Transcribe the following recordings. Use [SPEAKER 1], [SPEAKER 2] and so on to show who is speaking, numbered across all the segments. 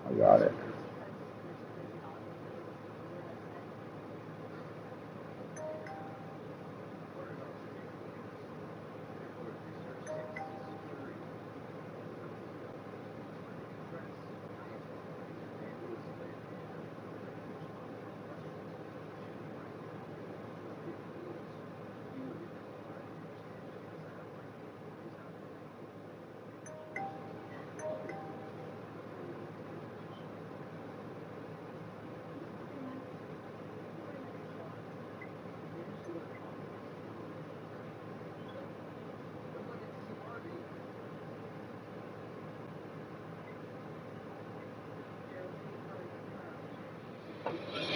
[SPEAKER 1] I got it.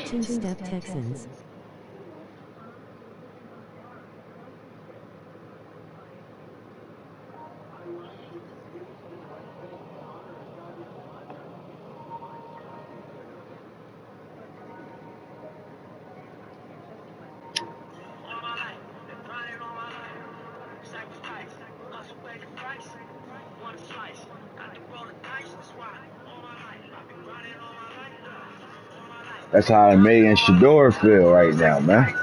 [SPEAKER 2] Two-step Texans.
[SPEAKER 1] That's how May and Shador feel right now, man.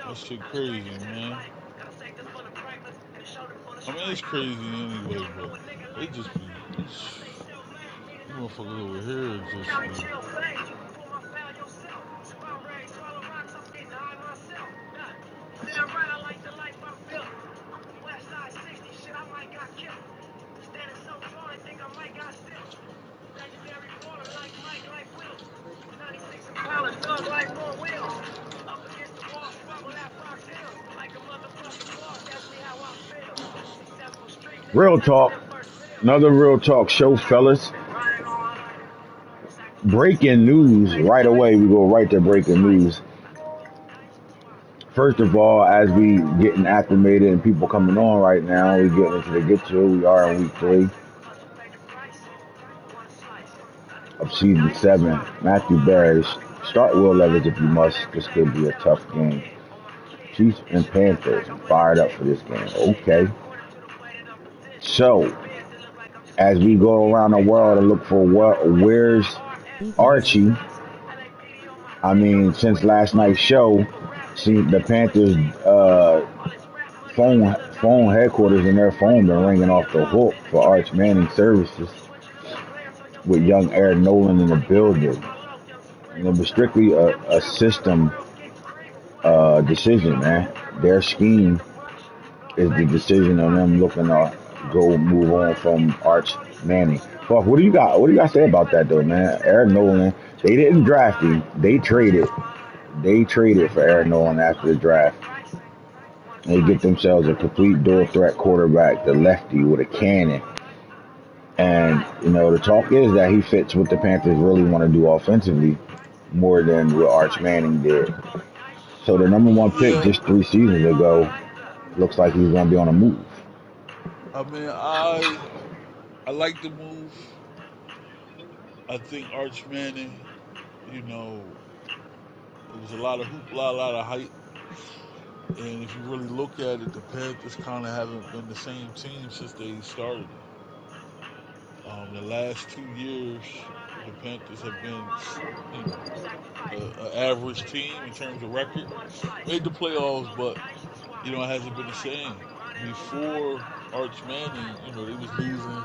[SPEAKER 3] That shit crazy, man. I mean, it's crazy anyway, but they just be these motherfuckers over here just be.
[SPEAKER 1] Real talk. Another real talk show, fellas. Breaking news right away. We go right to breaking news. First of all, as we getting acclimated and people coming on right now, we getting into the get to. We are in week 3 of season 7. Matthew Barry, start Will Levis if you must. This could be a tough game. Chiefs and Panthers. I'm fired up for this game. Okay. So, as we go around the world and look for where's
[SPEAKER 2] Defense.
[SPEAKER 1] Archie. I mean, since last night's show, see the Panthers phone headquarters and their phone been ringing off the hook for Arch Manning services with young Aaron Nolan in the building. And it was strictly a system decision, man. Their scheme is the decision on them looking to go move on from Arch Manning. Fuck, what do you got? What do you got to say about that though, man? Aaron Nolan, they didn't draft him. They traded. They traded for Aaron Nolan after the draft. They get themselves a complete dual threat quarterback, the lefty with a cannon. And, the talk is that he fits what the Panthers really want to do offensively more than what Arch Manning did. So the number one pick
[SPEAKER 3] Yeah,
[SPEAKER 1] just 3 seasons ago looks like he's going to be on a move.
[SPEAKER 3] I mean, I like the move. I think Arch Manning, you know, it was a lot of hoopla, a lot of hype. And if you really look at it, the Panthers kind of haven't been the same team since they started it. The last 2 years, the Panthers have been, you know, a average team in terms of record. Made the playoffs, but it hasn't been the same. Before Arch Manning, they was losing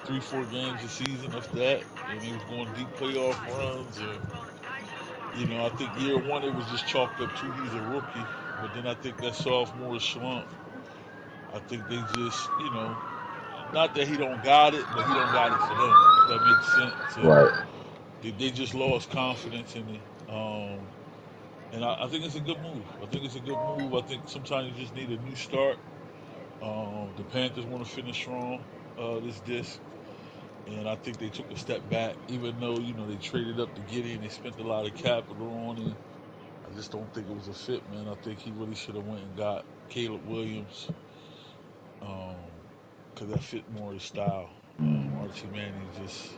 [SPEAKER 3] 3, 4 games a season, if that, and they was going deep playoff runs. And I think year one it was just chalked up to he's a rookie, but then I think that sophomore slump, I think they just, not that he don't got it, but he don't got it for them, if that makes sense. And
[SPEAKER 1] Right.
[SPEAKER 3] they just lost confidence in it. And I think it's a good move. I think it's a good move. I think sometimes you just need a new start. The Panthers want to finish strong this disc, and I think they took a step back, even though they traded up to get him. They spent a lot of capital on him. I just don't think it was a fit, man. I think he really should have went and got Caleb Williams, because that fit more his style. Archie Manning just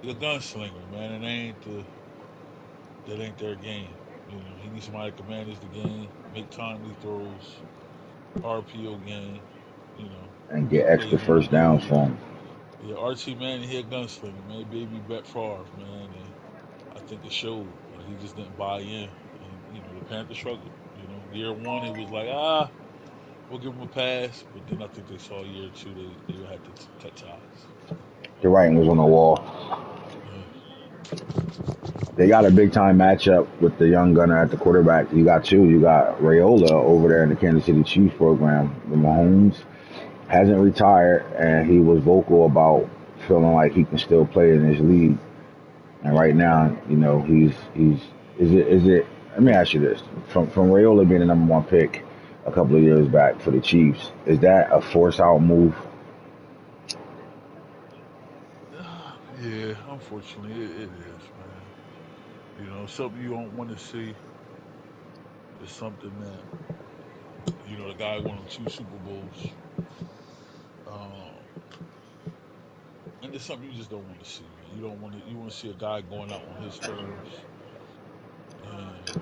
[SPEAKER 3] he's a gunslinger, man, and ain't that ain't their game. He needs somebody that can manage the game, make timely throws, RPO game.
[SPEAKER 1] and
[SPEAKER 3] Make
[SPEAKER 1] get extra
[SPEAKER 3] plays on the
[SPEAKER 1] first downs
[SPEAKER 3] move.
[SPEAKER 1] for him.
[SPEAKER 3] Yeah, Archie, man, he a gunslinger, man. Baby Brett Favre, man, and I think it showed. He just didn't buy in, and the Panthers struggled. Year one it was like we'll give him a pass, but then I think they saw year two they would have to cut ties.
[SPEAKER 1] The writing was on the wall.
[SPEAKER 3] Yeah.
[SPEAKER 1] They got a big time matchup with the young gunner at the quarterback. You got two. You got Rayola over there in the Kansas City Chiefs program. The Mahomes hasn't retired, and he was vocal about feeling like he can still play in this league. And right now, he's is it? Let me ask you this: from Rayola being the number one pick a couple of years back for the Chiefs, is that a force out move?
[SPEAKER 3] Yeah, unfortunately, it is, man. Something you don't want to see is something that the guy won 2 Super Bowls, um, and it's something you just don't want to see, man. You don't want to. You want to see a guy going out on his terms, and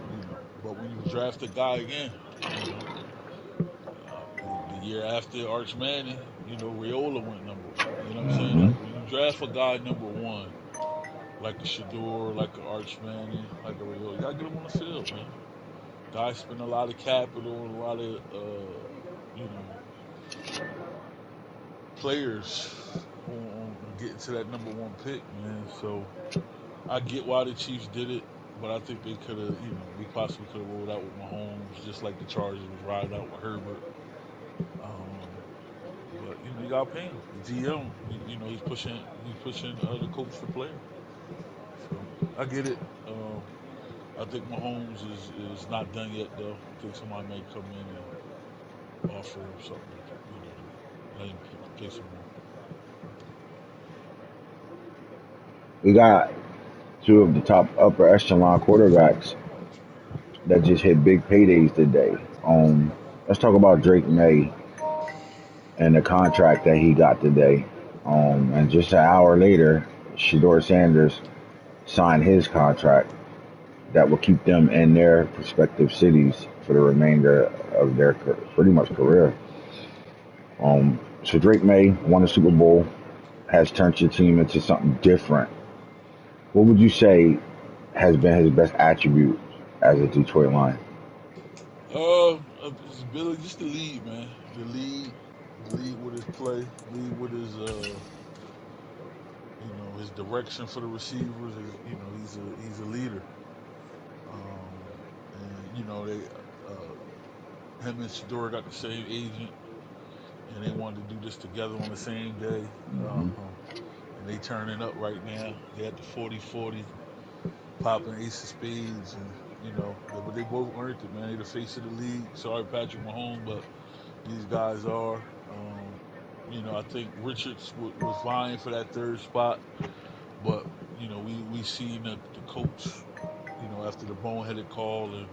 [SPEAKER 3] But when you draft a guy again, the year after Arch Manning, Rayola went number one. You know what I'm saying?
[SPEAKER 1] Hmm.
[SPEAKER 3] Like when you draft a guy number one, like a Shador, like a Arch Manning, like a Rayola, you gotta get him on the field, man. Guys spend a lot of capital and a lot of you know players on getting to that number one pick, man. So I get why the Chiefs did it, but I think they could have, they possibly could have rolled out with Mahomes, just like the Chargers was riding out with Herbert. Um, but you gotta pay him. The GM, he's pushing the coach to play him. So I get it. I think Mahomes is not done yet, though. I think somebody may come in and offer him something to let him play some more.
[SPEAKER 1] We got two of the top upper echelon quarterbacks that just hit big paydays today. Let's talk about Drake May and the contract that he got today. And just an hour later, Shador Sanders signed his contract that will keep them in their respective cities for the remainder of their pretty much career. So Drake May won a Super Bowl, has turned your team into something different. What would you say has been his best attribute as a Detroit Lion?
[SPEAKER 3] His ability just to lead, man. The lead with his play, lead with his direction for the receivers. He's a leader. Um, and they him and Shador got the same agent, and they wanted to do this together on the same day.
[SPEAKER 1] Hmm.
[SPEAKER 3] And they turning up right now. They at the 40-40, popping ace of spades, and but they both earned it, man. They the face of the league. Sorry, Patrick Mahomes, but these guys are. I think Richards was vying for that third spot, but we seen the coach, after the boneheaded call and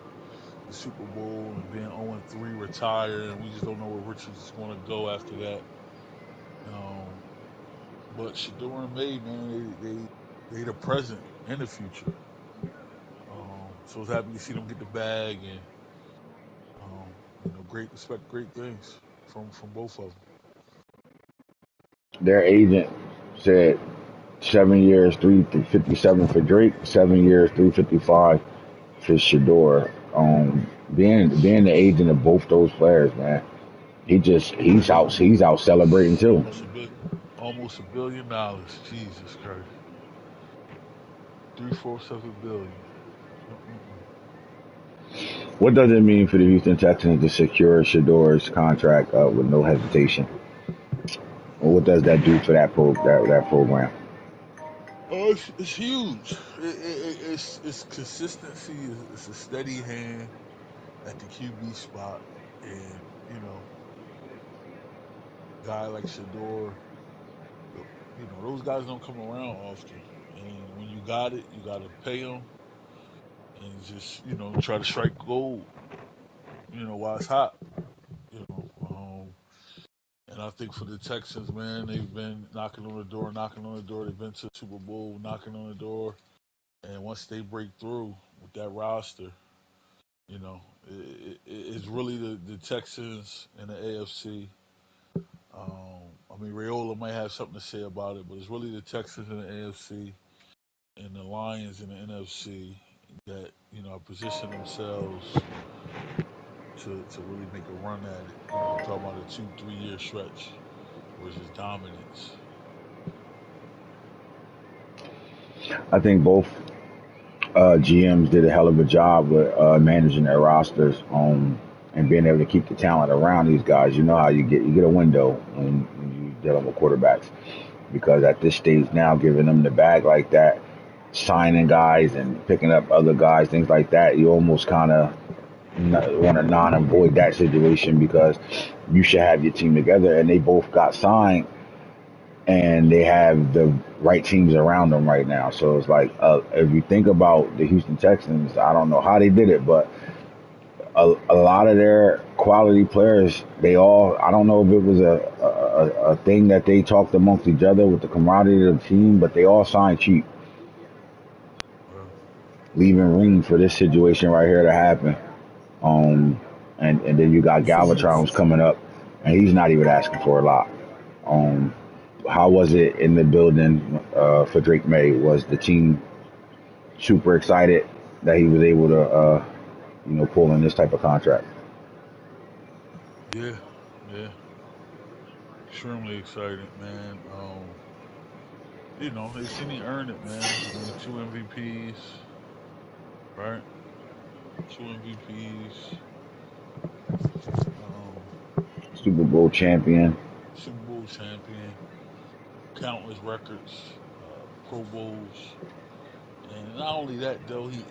[SPEAKER 3] the Super Bowl and being 0-3 retire, and we just don't know where Richards is going to go after that. Um, but Shador and May, man, they the present and the future. So I was happy to see them get the bag, and great expect great things from both of them.
[SPEAKER 1] Their agent said 7 years, 357 for Drake, 7 years, 355 for Shador. Being the agent of both those players, man, he's out celebrating too.
[SPEAKER 3] Almost $1 billion. Jesus Christ, 347 billion. Mm-mm-mm.
[SPEAKER 1] What does it mean for the Houston Texans to secure Shador's contract with no hesitation? Or what does that do for that program?
[SPEAKER 3] Oh, it's huge. It's consistency. It's a steady hand at the QB spot, and guy like Shador, those guys don't come around often. And when you got it, you got to pay them and just try to strike gold. While it's hot. You know, and I think for the Texans, man, they've been knocking on the door, knocking on the door. They've been to the Super Bowl, knocking on the door. And once they break through with that roster, you know, it's really the Texans and the AFC. I mean, Rayola might have something to say about it, but it's really the Texans and the AFC and the Lions and the NFC that have positioned themselves to really make a run at it. I'm talking about a 2 3 year stretch where it's just dominance.
[SPEAKER 1] I think both GMs did a hell of a job with managing their rosters and being able to keep the talent around these guys. You know how you get a window when you dealing with quarterbacks because at this stage now, giving them the bag like that, signing guys and picking up other guys, things like that, you almost kind of want to non-avoid that situation because you should have your team together, and they both got signed and they have the right teams around them right now. So it's like if you think about the Houston Texans, I don't know how they did it, but a lot of their quality players, they all, I don't know if it was a thing that they talked amongst each other with the camaraderie of the team, but they all signed cheap,
[SPEAKER 3] Well,
[SPEAKER 1] leaving room for this situation right here to happen. Um, and then you got Galvatron who's coming up, and he's not even asking for a lot. Um, how was it in the building for Drake May? Was the team super excited that he was able to, pull in this type of contract?
[SPEAKER 3] yeah, yeah, extremely excited, man. They seen he earned it, man. I mean, two MVPs, right? Two MVPs, um,
[SPEAKER 1] Super Bowl champion.
[SPEAKER 3] Super Bowl champion, countless records, Pro Bowls, and not only that though, he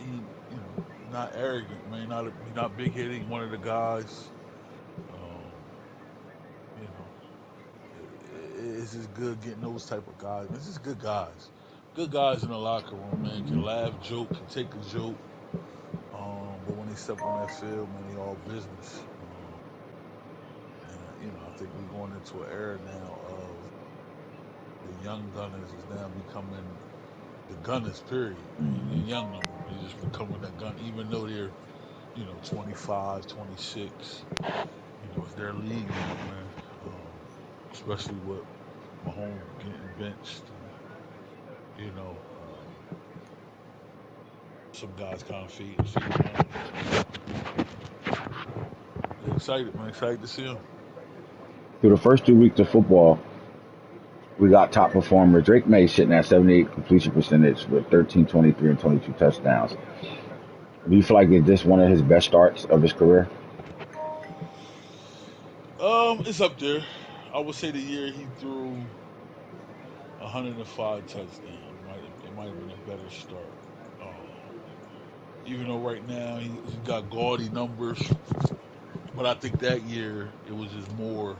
[SPEAKER 3] not arrogant, man. He not big headed. He one of the guys. Um, you know, it's just good getting those type of guys. Man, it's just good guys in the locker room, man. Can laugh, joke, can take a joke. But when they step on that field, man, they all business. And I think we're going into an era now of the young gunners is now becoming the gunners. Period. They ain't
[SPEAKER 1] Mm-hmm.
[SPEAKER 3] young no more. They just becoming that gun, even though they're 25, 26. It's their league now, man. Especially with Mahomes getting benched and some guys kind of fading out. But yeah, excited, man. Excited to see him.
[SPEAKER 1] Through the first 2 weeks of football, we got top performer Drake May sitting at 78 completion percentage with 13, 23, and 22 touchdowns. Do you feel like it's just one of his best starts of his career?
[SPEAKER 3] It's up there. I would say the year he threw 105 touchdowns might have been a better start. Even though right now he's got gaudy numbers, but I think that year it was just more.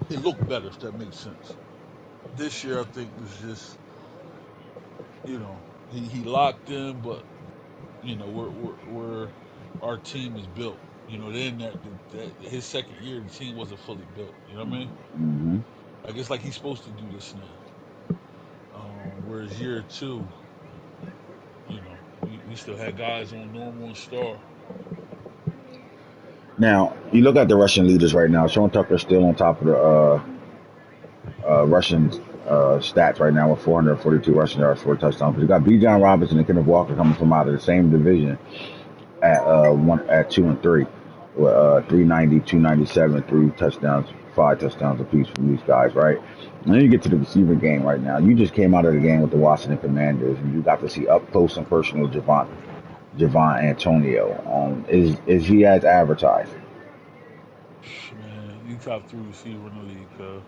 [SPEAKER 3] It looked better, if that makes sense. This year I think was just he locked in, but where our team is built. Then that his second year the team wasn't fully built. You know what I mean?
[SPEAKER 1] Mm-hmm.
[SPEAKER 3] I guess like he's supposed to do this now. Whereas year two, we still had guys on normal and star.
[SPEAKER 1] Now, you look at the Russian leaders right now. Sean Tucker's still on top of the Russian stats right now with 442 rushing yards, 4 touchdowns. But you got B. John Robinson and Kenneth Walker coming from out of the same division at 2 and 3 with 390, 297, 3 touchdowns, 5 touchdowns apiece from these guys, right? And then you get to the receiver game right now. You just came out of the game with the Washington Commanders, and you got to see up close and personal Javon Antonio. Is he as advertised?
[SPEAKER 3] Man, he top three receiver in the league.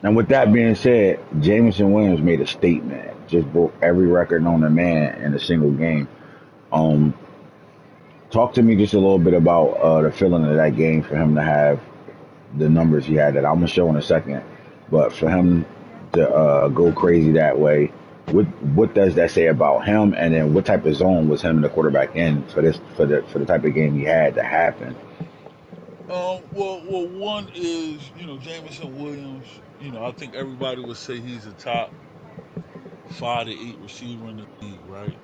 [SPEAKER 1] And with that
[SPEAKER 3] Top
[SPEAKER 1] being
[SPEAKER 3] three.
[SPEAKER 1] said, Jameson Williams made a statement, just broke every record known to man in a single game. Um, Talk to me just a little bit about the feeling of that game for him to have the numbers he had that I'm gonna show in a second, but for him to go crazy that way, what does that say about him? And then what type of zone was him and the quarterback in for the type of game he had to happen?
[SPEAKER 3] One is Jameson Williams. I think everybody would say he's a top 5 to 8 receiver in the league, right?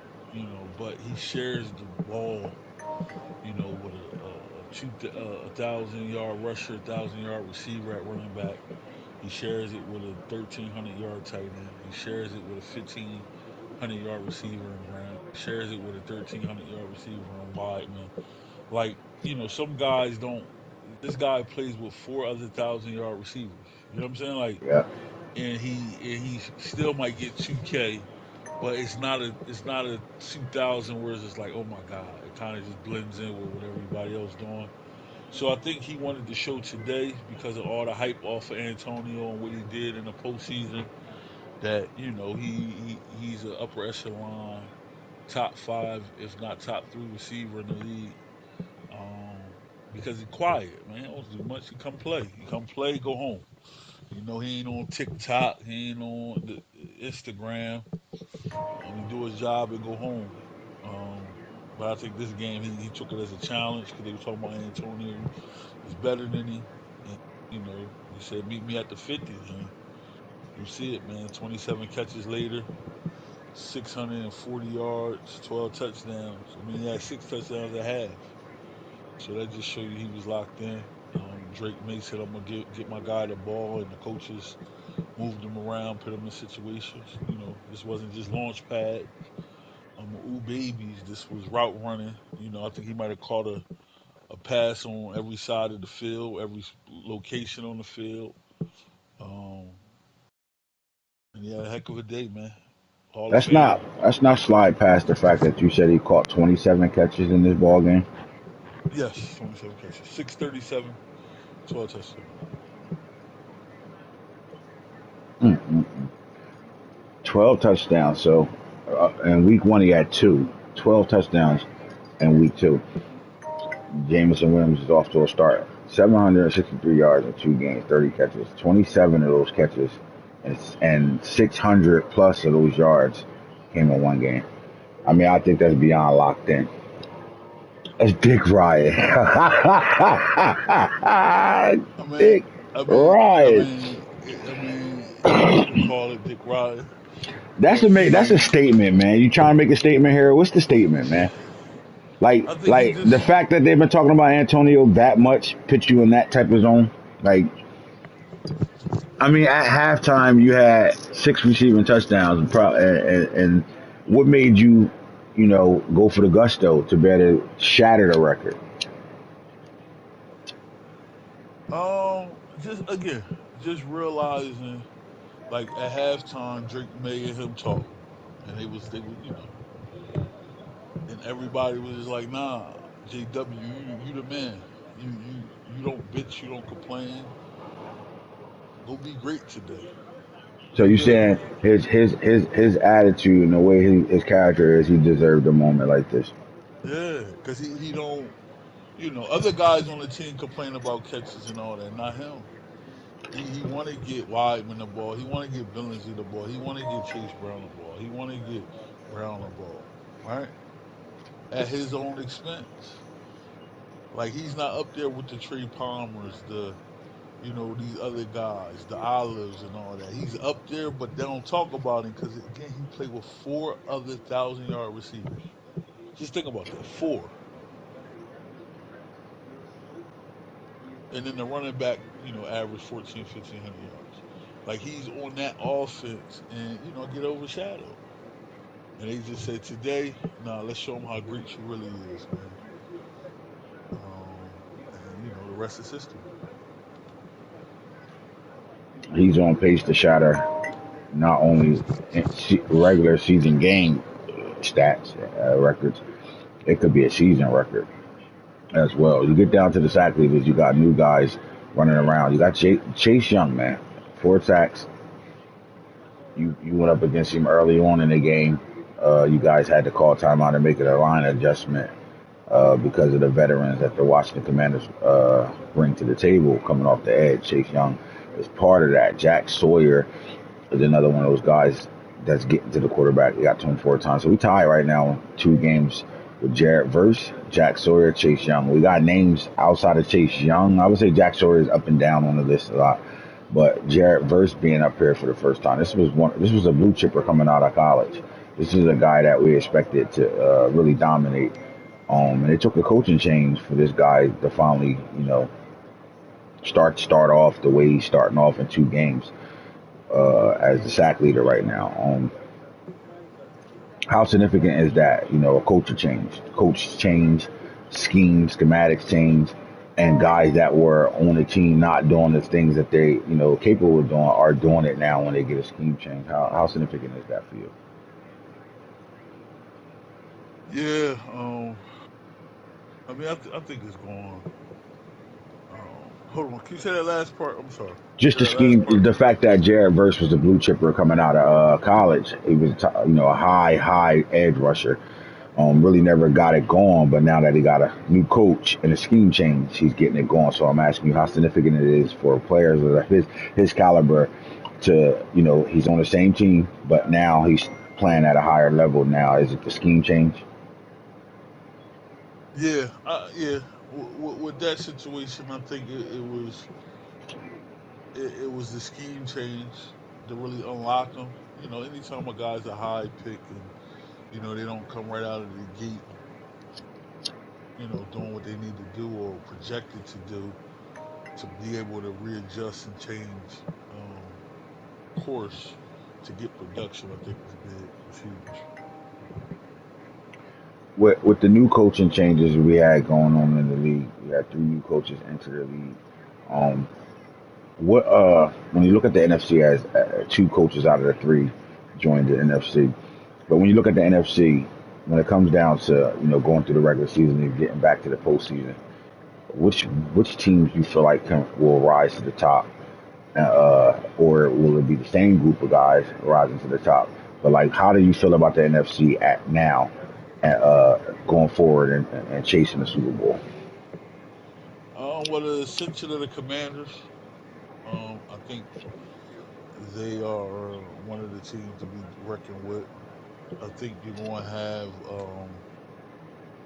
[SPEAKER 3] But he shares the ball, with a 1,000 yard rusher, 1,000 yard receiver at running back. He shares it with a 1,300 yard tight end. He shares it with a 1,500 yard receiver in Brown. He shares it with a 1,300 yard receiver in Wideman. Like, some guys don't. This guy plays with four other 1,000 yard receivers. You know what I'm saying? Like,
[SPEAKER 1] Yeah.
[SPEAKER 3] and he still might get 2K, but it's not a 2,000 where it's just like, oh my god, it kind of just blends in with what everybody else doing. So I think he wanted to show today because of all the hype off of Antonio and what he did in the postseason that he's an upper echelon, top five, if not top three receiver in the league. Um, because he's quiet, man. He don't do much. He come play. He come play, go home. He ain't on TikTok. He ain't on the Instagram. He do his job and go home. Um, but I think this game he took it as a challenge because they were talking about Antonio is better than him, and he said meet me at the 50, and you see it, man. 27 catches later, 640 yards, 12 touchdowns. I mean, he had 6 touchdowns at half, so that just show you he was locked in. Drake May said, "I'm gonna get my guy the ball," and the coaches moved him around, put him in situations. This wasn't just launch pad. Ooh babies, this was route running. I think he might have caught a pass on every side of the field, every location on the field. Um, and he had a heck of a day, man. Hall of
[SPEAKER 1] Let's not
[SPEAKER 3] Famer.
[SPEAKER 1] let's not slide past the fact that you said he caught 27 catches in this ball game.
[SPEAKER 3] Yes, 27 catches, 637, 12 touchdowns.
[SPEAKER 1] 12 touchdowns. So in week one he had two. 12 touchdowns in week two. Jameson Williams is off to a start. 763 yards in 2 games, 30 catches. 27 of those catches and 600 plus of those yards came in 1 game. I mean, I think that's beyond locked in. That's Dick Ryan.
[SPEAKER 3] I mean,
[SPEAKER 1] Dick
[SPEAKER 3] I mean, I
[SPEAKER 1] Ryan.
[SPEAKER 3] mean, I mean, you can call it Dick Ryan,
[SPEAKER 1] That's
[SPEAKER 3] but
[SPEAKER 1] a that's a statement, man. You trying to make a statement here? What's the statement, man? Like
[SPEAKER 3] I think he
[SPEAKER 1] like the
[SPEAKER 3] just.
[SPEAKER 1] fact that they've been talking about Antonio that much puts you in that type of zone. Like, I mean, at halftime you had 6 receiving touchdowns, and what made you, go for the gusto to better shatter the record?
[SPEAKER 3] Just again, just realizing like at halftime, Drake May and him talking, and they was, and everybody was just like, nah, JW, you the man. You don't bitch, you don't complain. Go be great today.
[SPEAKER 1] So you saying
[SPEAKER 3] JW,
[SPEAKER 1] his attitude and the way his character is, he deserved a moment like this.
[SPEAKER 3] yeah, because he don't. Other guys on the team complain about catches and all that, not him. He want to get Weidman the ball. He want to get Billingsley the ball. He want to get Chase Brown the ball. He want to get Brown the ball, right? At his own expense. Like he's not up there with the Trey Palmers, these other guys, the Olives and all that. He's up there, but they don't talk about him because again, he played with four other 1,000 yard receivers. Just think about that, four, and then the running back, average 14, 1,500 yards. Like he's on that offense, and get overshadowed. And they just said today, nah, let's show him how great you really is, man. And the rest is history.
[SPEAKER 1] He's on pace to shatter not only regular season game stats records, it could be a season record as well. You get down to the sack leaders, you got new guys running around. You got Chase Young, man, 4 sacks. You went up against him early on in the game. You guys had to call timeout and make it a line adjustment because of the veterans that the Washington Commanders bring to the table coming off the edge. Chase Young is part of that. Jack Sawyer is another one of those guys that's getting to the quarterback. He got to him 4 times. So we tie right now in 2 games with Jarrett Verse, Jack Sawyer, Chase Young. We got names outside of Chase Young. I would say Jack Sawyer is up and down on the list a lot. But Jared Verse being up here for the first time, this was a blue chipper coming out of college. This is a guy that we expected to really dominate. And it took a coaching change for this guy to finally, start off the way he's starting off in 2 games as the sack leader right now. How significant is that? A coach change, schematics change, and guys that were on the team not doing the things that they, capable of doing are doing it now when they get a scheme change. How significant is that for you?
[SPEAKER 3] Yeah. I mean, I think it's going. Hold on. Can you say that last part? I'm sorry.
[SPEAKER 1] Just
[SPEAKER 3] Say
[SPEAKER 1] the
[SPEAKER 3] that last
[SPEAKER 1] scheme,
[SPEAKER 3] part.
[SPEAKER 1] the fact that Jared Verse was a blue chipper coming out of college, he was a high edge rusher. Really never got it going, but now that he got a new coach and a scheme change, he's getting it going. So I'm asking you how significant it is for players of his caliber to, he's on the same team, but now he's playing at a higher level. Now is it the scheme change?
[SPEAKER 3] Yeah. Yeah. With that situation, I think it was the scheme change to really unlock him. Anytime a guy's a high pick and they don't come right out of the gate, doing what they need to do or projected to do to be able to readjust and change course to get production, I think is big. It's huge.
[SPEAKER 1] With the new coaching changes we had going on in the league, we had 3 new coaches enter the league. Um, what when you look at the NFC as 2 coaches out of the 3 joined the NFC, but when you look at the NFC, when it comes down to going through the regular season and getting back to the postseason, which teams you feel like will rise to the top, or will it be the same group of guys rising to the top? But like, how do you feel about the NFC at now, and going forward and chasing the Super Bowl?
[SPEAKER 3] Well, the ascension of the Commanders, I think they are one of the teams to be reckoned with. I think you're going to have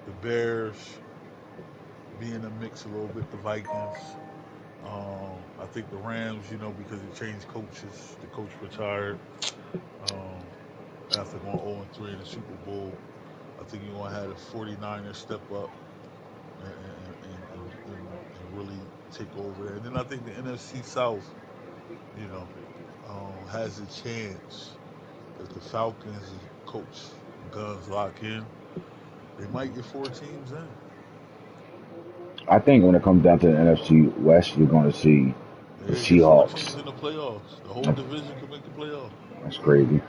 [SPEAKER 3] the Bears be in the mix a little bit, the Vikings. I think the Rams, because it changed coaches, the coach retired um, after going 0-3 in the Super Bowl. I think you're going to have the 49ers step up and really take over there. And then I think the NFC South, you know, has a chance if the Falcons coach guns lock in. They might get 4 teams in.
[SPEAKER 1] I think when it comes down to the NFC West, you're going to see the
[SPEAKER 3] They get 4 teams
[SPEAKER 1] Seahawks.
[SPEAKER 3] in the playoffs. The whole
[SPEAKER 1] That's,
[SPEAKER 3] division could make the playoffs.
[SPEAKER 1] that's crazy.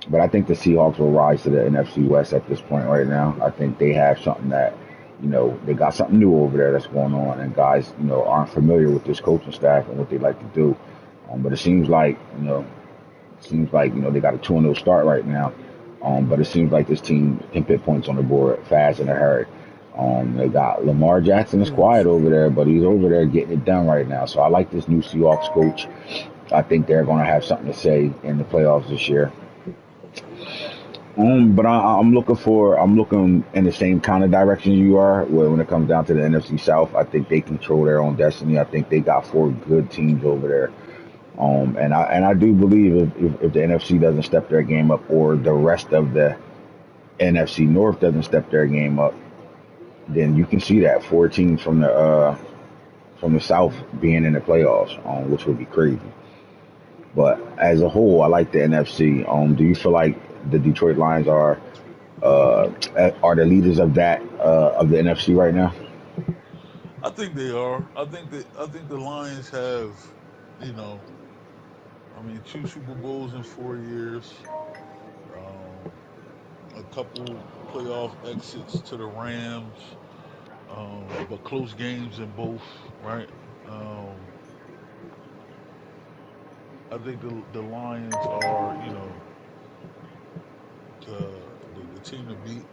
[SPEAKER 1] But I think the Seahawks will rise to the NFC West at this point right now. I think they have something that, they got something new over there that's going on, and guys, aren't familiar with this coaching staff and what they like to do. But it seems like they got a 2-0 start right now. But it seems like this team can put points on the board fast in a hurry. They got Lamar Jackson is quiet
[SPEAKER 2] News.
[SPEAKER 1] over there, but he's over there getting it done right now. So I like this new Seahawks coach. I think they're going to have something to say in the playoffs this year. But I'm looking in the same kind of direction you are. Where when it comes down to the NFC South, I think they control their own destiny. I think they got 4 good teams over there. And I do believe if the NFC doesn't step their game up, or the rest of the NFC North doesn't step their game up, then you can see that 4 teams from the South being in the playoffs, which would be crazy. But as a whole, I like the NFC. Do you feel like the Detroit Lions are the leaders of the NFC right now?
[SPEAKER 3] I think they are. I think the Lions have, you know, I mean, 2 Super Bowls in 4 years, um, a couple playoff exits to the Rams, but close games in both, right? Um, I think the Lions are, the team to beat.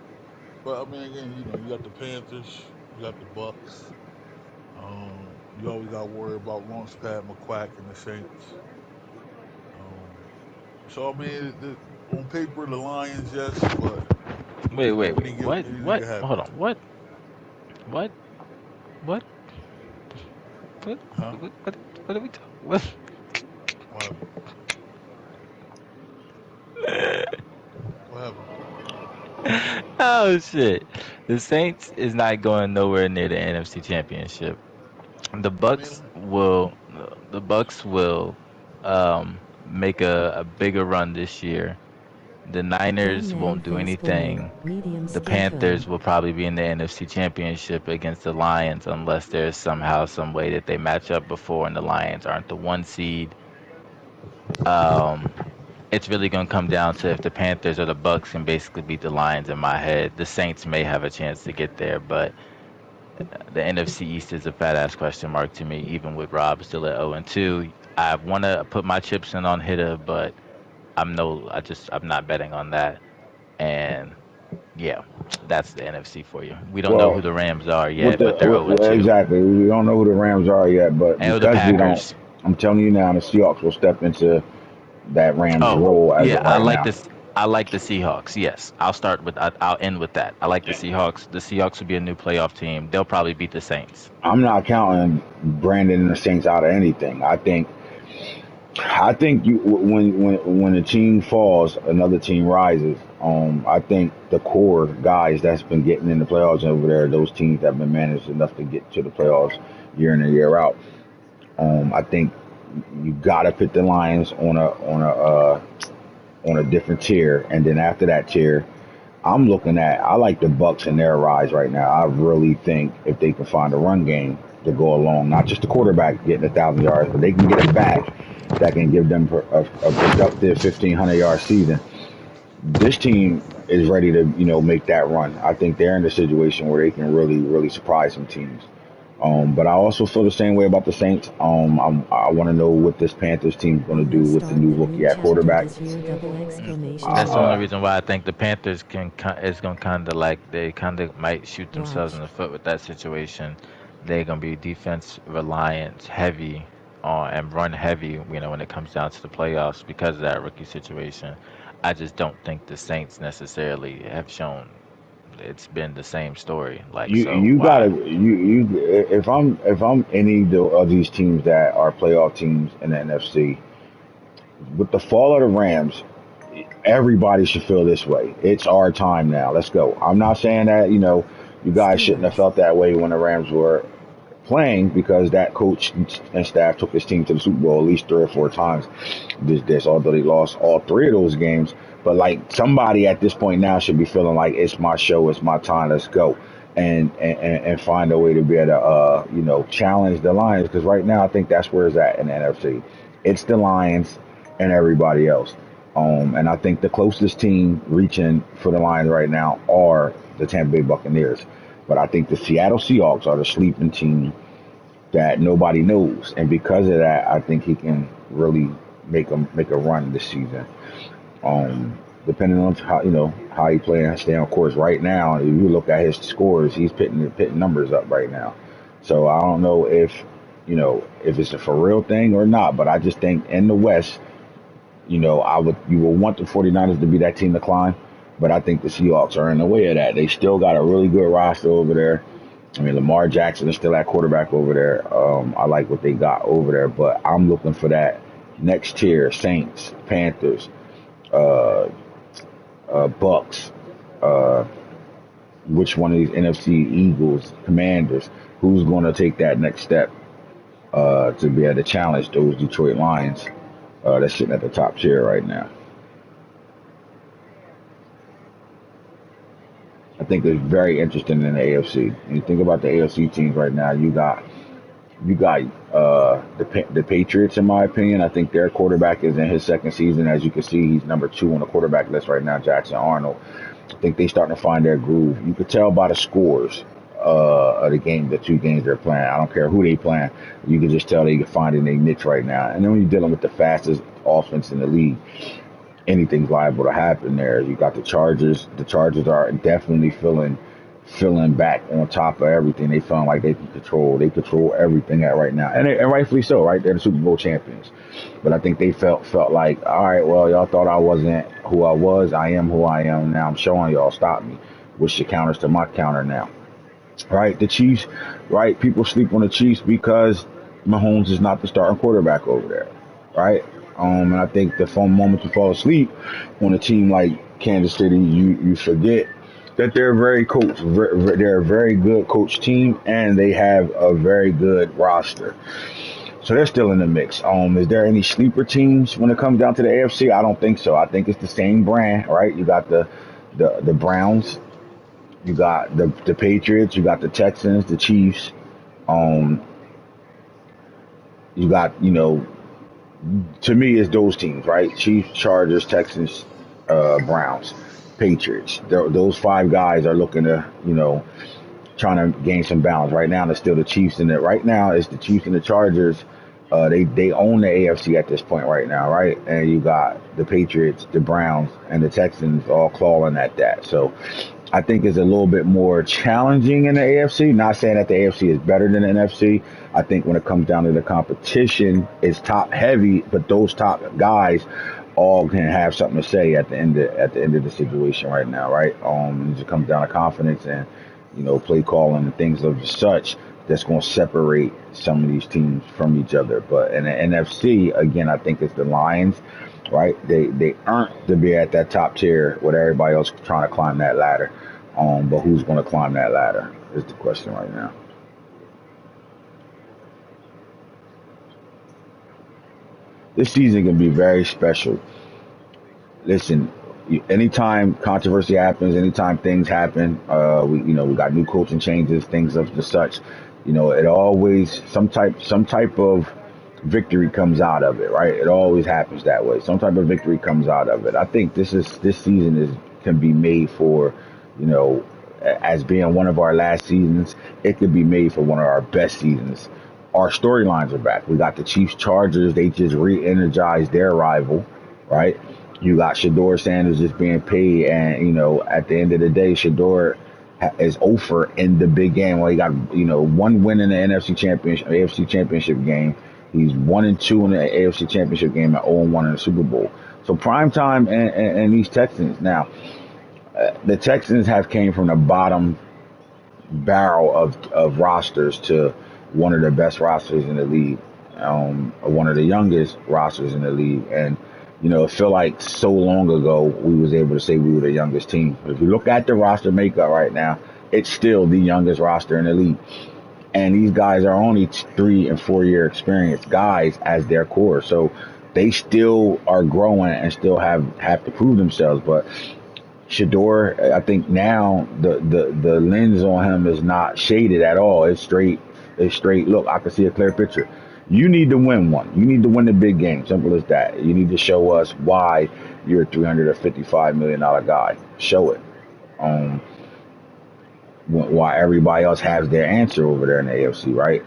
[SPEAKER 3] But I mean, again, you got the Panthers, you got the Bucks. You always got to worry about Launchpad McQuack and the Saints. Um, so I mean, on paper, the Lions, yes, but
[SPEAKER 4] Wait, wait, wait. What?
[SPEAKER 3] anything
[SPEAKER 4] What?
[SPEAKER 3] can
[SPEAKER 4] Hold
[SPEAKER 3] happen.
[SPEAKER 4] on. What? What? What? What?
[SPEAKER 3] Huh?
[SPEAKER 4] What? What are we talking? What?
[SPEAKER 3] happened? What happened?
[SPEAKER 4] Oh shit. The Saints is not going nowhere near the NFC Championship. The
[SPEAKER 3] You made
[SPEAKER 4] Bucks
[SPEAKER 3] them.
[SPEAKER 4] will the Bucks will make a bigger run this year. The
[SPEAKER 2] Again,
[SPEAKER 4] Niners
[SPEAKER 2] man
[SPEAKER 4] won't do
[SPEAKER 2] facepalming,
[SPEAKER 4] anything.
[SPEAKER 2] medium
[SPEAKER 4] The
[SPEAKER 2] skin
[SPEAKER 4] Panthers
[SPEAKER 2] tone.
[SPEAKER 4] will probably be in the NFC Championship against the Lions unless there's somehow some way that they match up before and the Lions aren't the 1 seed. Um it's really gonna come down to if the Panthers or the Bucks can basically beat the Lions in my head. The Saints may have a chance to get there, but the NFC East is a fat ass question mark to me, even with Rob still at 0-2. I wanna put my chips in on Hitta, but I'm not betting on that. And yeah, that's the NFC for you. We don't know who
[SPEAKER 1] Well,
[SPEAKER 4] the Rams are
[SPEAKER 1] with
[SPEAKER 4] yet,
[SPEAKER 1] the
[SPEAKER 4] but they're 0 and
[SPEAKER 1] well,
[SPEAKER 4] 2.
[SPEAKER 1] exactly, we don't know who the Rams are yet, but
[SPEAKER 4] And the
[SPEAKER 1] because we don't,
[SPEAKER 4] Packers.
[SPEAKER 1] I'm telling you now, the Seahawks will step into that Rams
[SPEAKER 4] Oh,
[SPEAKER 1] role as
[SPEAKER 4] yeah,
[SPEAKER 1] of right now.
[SPEAKER 4] I like the Seahawks. Yes, I'll end with that. I like the Seahawks. The Seahawks will be a new playoff team. They'll probably beat the Saints.
[SPEAKER 1] I'm not counting Brandon and the Saints out of anything. I think you when a team falls, another team rises. I think the core guys that's been getting in the playoffs over there, those teams that have been managed enough to get to the playoffs year in and year out. I think you gotta put the Lions on a different tier, and then after that tier, I like the Bucks in their rise right now. I really think if they can find a run game to go along, not just the quarterback getting 1,000 yards, but they can get a back that can give them a productive 1,500 yard season. This team is ready to make that run. I think they're in a situation where they can really surprise some teams. But I also feel the same way about the Saints. I want to know what this Panthers team is going
[SPEAKER 2] We
[SPEAKER 1] to do
[SPEAKER 2] will
[SPEAKER 1] with the
[SPEAKER 2] start
[SPEAKER 1] new
[SPEAKER 2] a
[SPEAKER 1] rookie
[SPEAKER 2] new
[SPEAKER 1] at
[SPEAKER 2] chapter
[SPEAKER 1] quarterback.
[SPEAKER 2] this year, double exclamation
[SPEAKER 4] That's the only
[SPEAKER 2] mark.
[SPEAKER 1] Uh,
[SPEAKER 4] reason why I think the Panthers is gonna kind of like they kind of might shoot themselves in
[SPEAKER 2] Watch.
[SPEAKER 4] the foot with that situation. They're gonna be defense reliant, heavy on and run heavy. When it comes down to the playoffs because of that rookie situation. I just don't think the Saints necessarily have shown it's been the same story. Like,
[SPEAKER 1] you
[SPEAKER 4] so
[SPEAKER 1] you gotta
[SPEAKER 4] why?
[SPEAKER 1] you if I'm any of these teams that are playoff teams in the NFC, with the fall of the Rams, everybody should feel this way. It's our time now. Let's go. I'm not saying that you guys shouldn't have
[SPEAKER 2] Steelers.
[SPEAKER 1] felt that way when the Rams were playing, because that coach and staff took his team to the Super Bowl at least 3 or 4 times. Although they lost all 3 of those games, but like somebody at this point now should be feeling like it's my show, it's my time. Let's go and find a way to be able to challenge the Lions, because right now I think that's where it's at in the NFC. It's the Lions and everybody else. And I think the closest team reaching for the Lions right now are the Tampa Bay Buccaneers. But I think the Seattle Seahawks are the sleeping team that nobody knows, and because of that, I think he can really make a run this season. Depending on how he play and stay on course. Right now, if you look at his scores, he's pitting numbers up right now. So I don't know if it's a for real thing or not, but I just think in the West, you will want the 49ers to be that team to climb, but I think the Seahawks are in the way of that. They still got a really good roster over there. I mean, Lamar Jackson is still at quarterback over there. I like what they got over there, but I'm looking for that next tier: Saints, Panthers, uh, Bucks. Uh, which one of these NFC Eagles, Commanders, who's going to take that next step to be able to challenge those Detroit Lions that's sitting at the top tier right now? I think it's very interesting in the AFC. When you think about the AFC teams right now, you got the Patriots. In my opinion, I think their quarterback is in his second season. As you can see, he's number 2 on the quarterback list right now, Jackson Arnold. I think they starting to find their groove. You could tell by the scores of the 2 games they're playing. I don't care who they playing. You can just tell they can find in their niche right now. And then when you're dealing with the fastest offense in the league, anything's liable to happen there. You got the Chargers. The Chargers are definitely feeling back on top of everything. They feeling like they control everything at right now, and rightfully so. Right, they're the Super Bowl champions. But I think they felt like, all right, well, y'all thought I wasn't who I was. I am who I am now. I'm showing y'all. Stop me. What's your counters to my counter now? Right, the Chiefs. Right, people sleep on the Chiefs because Mahomes is not the starting quarterback over there. Right. And I think the fun moment you fall asleep on a team like Kansas City, you forget that they're very coach. They're a very good coach team, and they have a very good roster. So they're still in the mix. Is there any sleeper teams when it comes down to the AFC? I don't think so. I think it's the same brand, right? You got the Browns, you got the Patriots, you got the Texans, the Chiefs. Um, you got to me it's those teams, right? Chiefs, Chargers, Texans, Browns, Patriots. Those five guys are looking to trying to gain some balance. Right now, there's still the Chiefs in it. Right now, it's the Chiefs and the Chargers. They own the AFC at this point right now, right? And you got the Patriots, the Browns, and the Texans all clawing at that. So I think it's a little bit more challenging in the AFC. Not saying that the AFC is better than the NFC. I think when it comes down to the competition, it's top heavy, but those top guys all can have something to say at the end of the situation right now, right? It just comes down to confidence and play calling and things of such that's going to separate some of these teams from each other. But in the NFC, again, I think it's the Lions, right? They earned to be at that top tier with everybody else trying to climb that ladder. But who's going to climb that ladder is the question right now. This season can be very special. Listen, anytime controversy happens, anytime things happen, we got new coaching changes, things of the such. It always some type of victory comes out of it, right? It always happens that way. Some type of victory comes out of it. I think this season is can be made for, you know, as being one of our last seasons. It could be made for one of our best seasons. Our storylines are back. We got the Chiefs Chargers. They just re-energized their rival, right? You got Shador Sanders just being paid, and at the end of the day, Shador is over in the big game. Well, he got one win in the AFC Championship game. He's 1-2 in the AFC Championship game and 0-1 in the Super Bowl. So prime time and these Texans now. The Texans have came from the bottom barrel of rosters to one of the best rosters in the league, one of the youngest rosters in the league, and it feel like so long ago we was able to say we were the youngest team. If you look at the roster makeup right now, it's still the youngest roster in the league, and these guys are only 3 and 4 year experienced guys as their core, so they still are growing and still have to prove themselves, but Shador, I think now the lens on him is not shaded at all. It's straight. It's straight. Look, I can see a clear picture. You need to win one. You need to win the big game. Simple as that. You need to show us why you're a $355 million guy. Show it. Why everybody else has their answer over there in the AFC, right?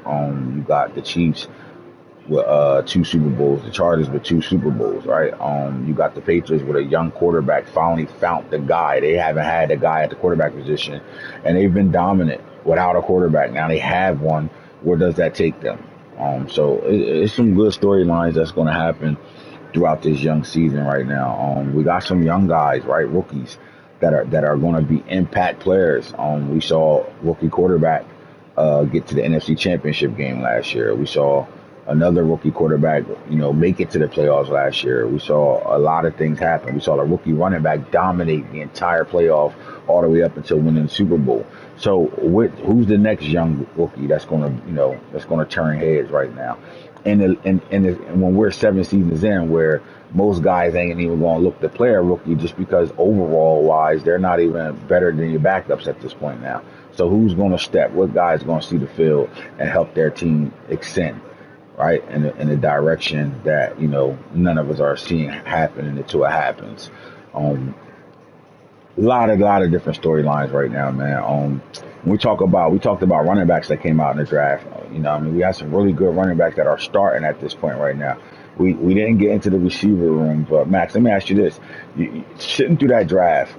[SPEAKER 1] You got the Chiefs with 2 Super Bowls, the Chargers with 2 Super Bowls, right? You got the Patriots with a young quarterback, finally found the guy. They haven't had a guy at the quarterback position, and they've been dominant without a quarterback. Now they have one. Where does that take them? So it's some good storylines that's going to happen throughout this young season right now. We got some young guys, right, rookies that are going to be impact players. We saw rookie quarterback get to the NFC Championship game last year. We saw another rookie quarterback, make it to the playoffs last year. We saw a lot of things happen. We saw the rookie running back dominate the entire playoff all the way up until winning the Super Bowl. So, who's the next young rookie that's going to turn heads right now? And when we're 7 seasons in, where most guys ain't even going to look to play a rookie just because overall wise they're not even better than your backups at this point now. So who's going to step? What guy is going to see the field and help their team extend? Right, in a direction that none of us are seeing happen until it happens. A lot of different storylines right now, man. When we talked about running backs that came out in the draft. We have some really good running backs that are starting at this point right now. We didn't get into the receiver room, but Max, let me ask you this: sitting through that draft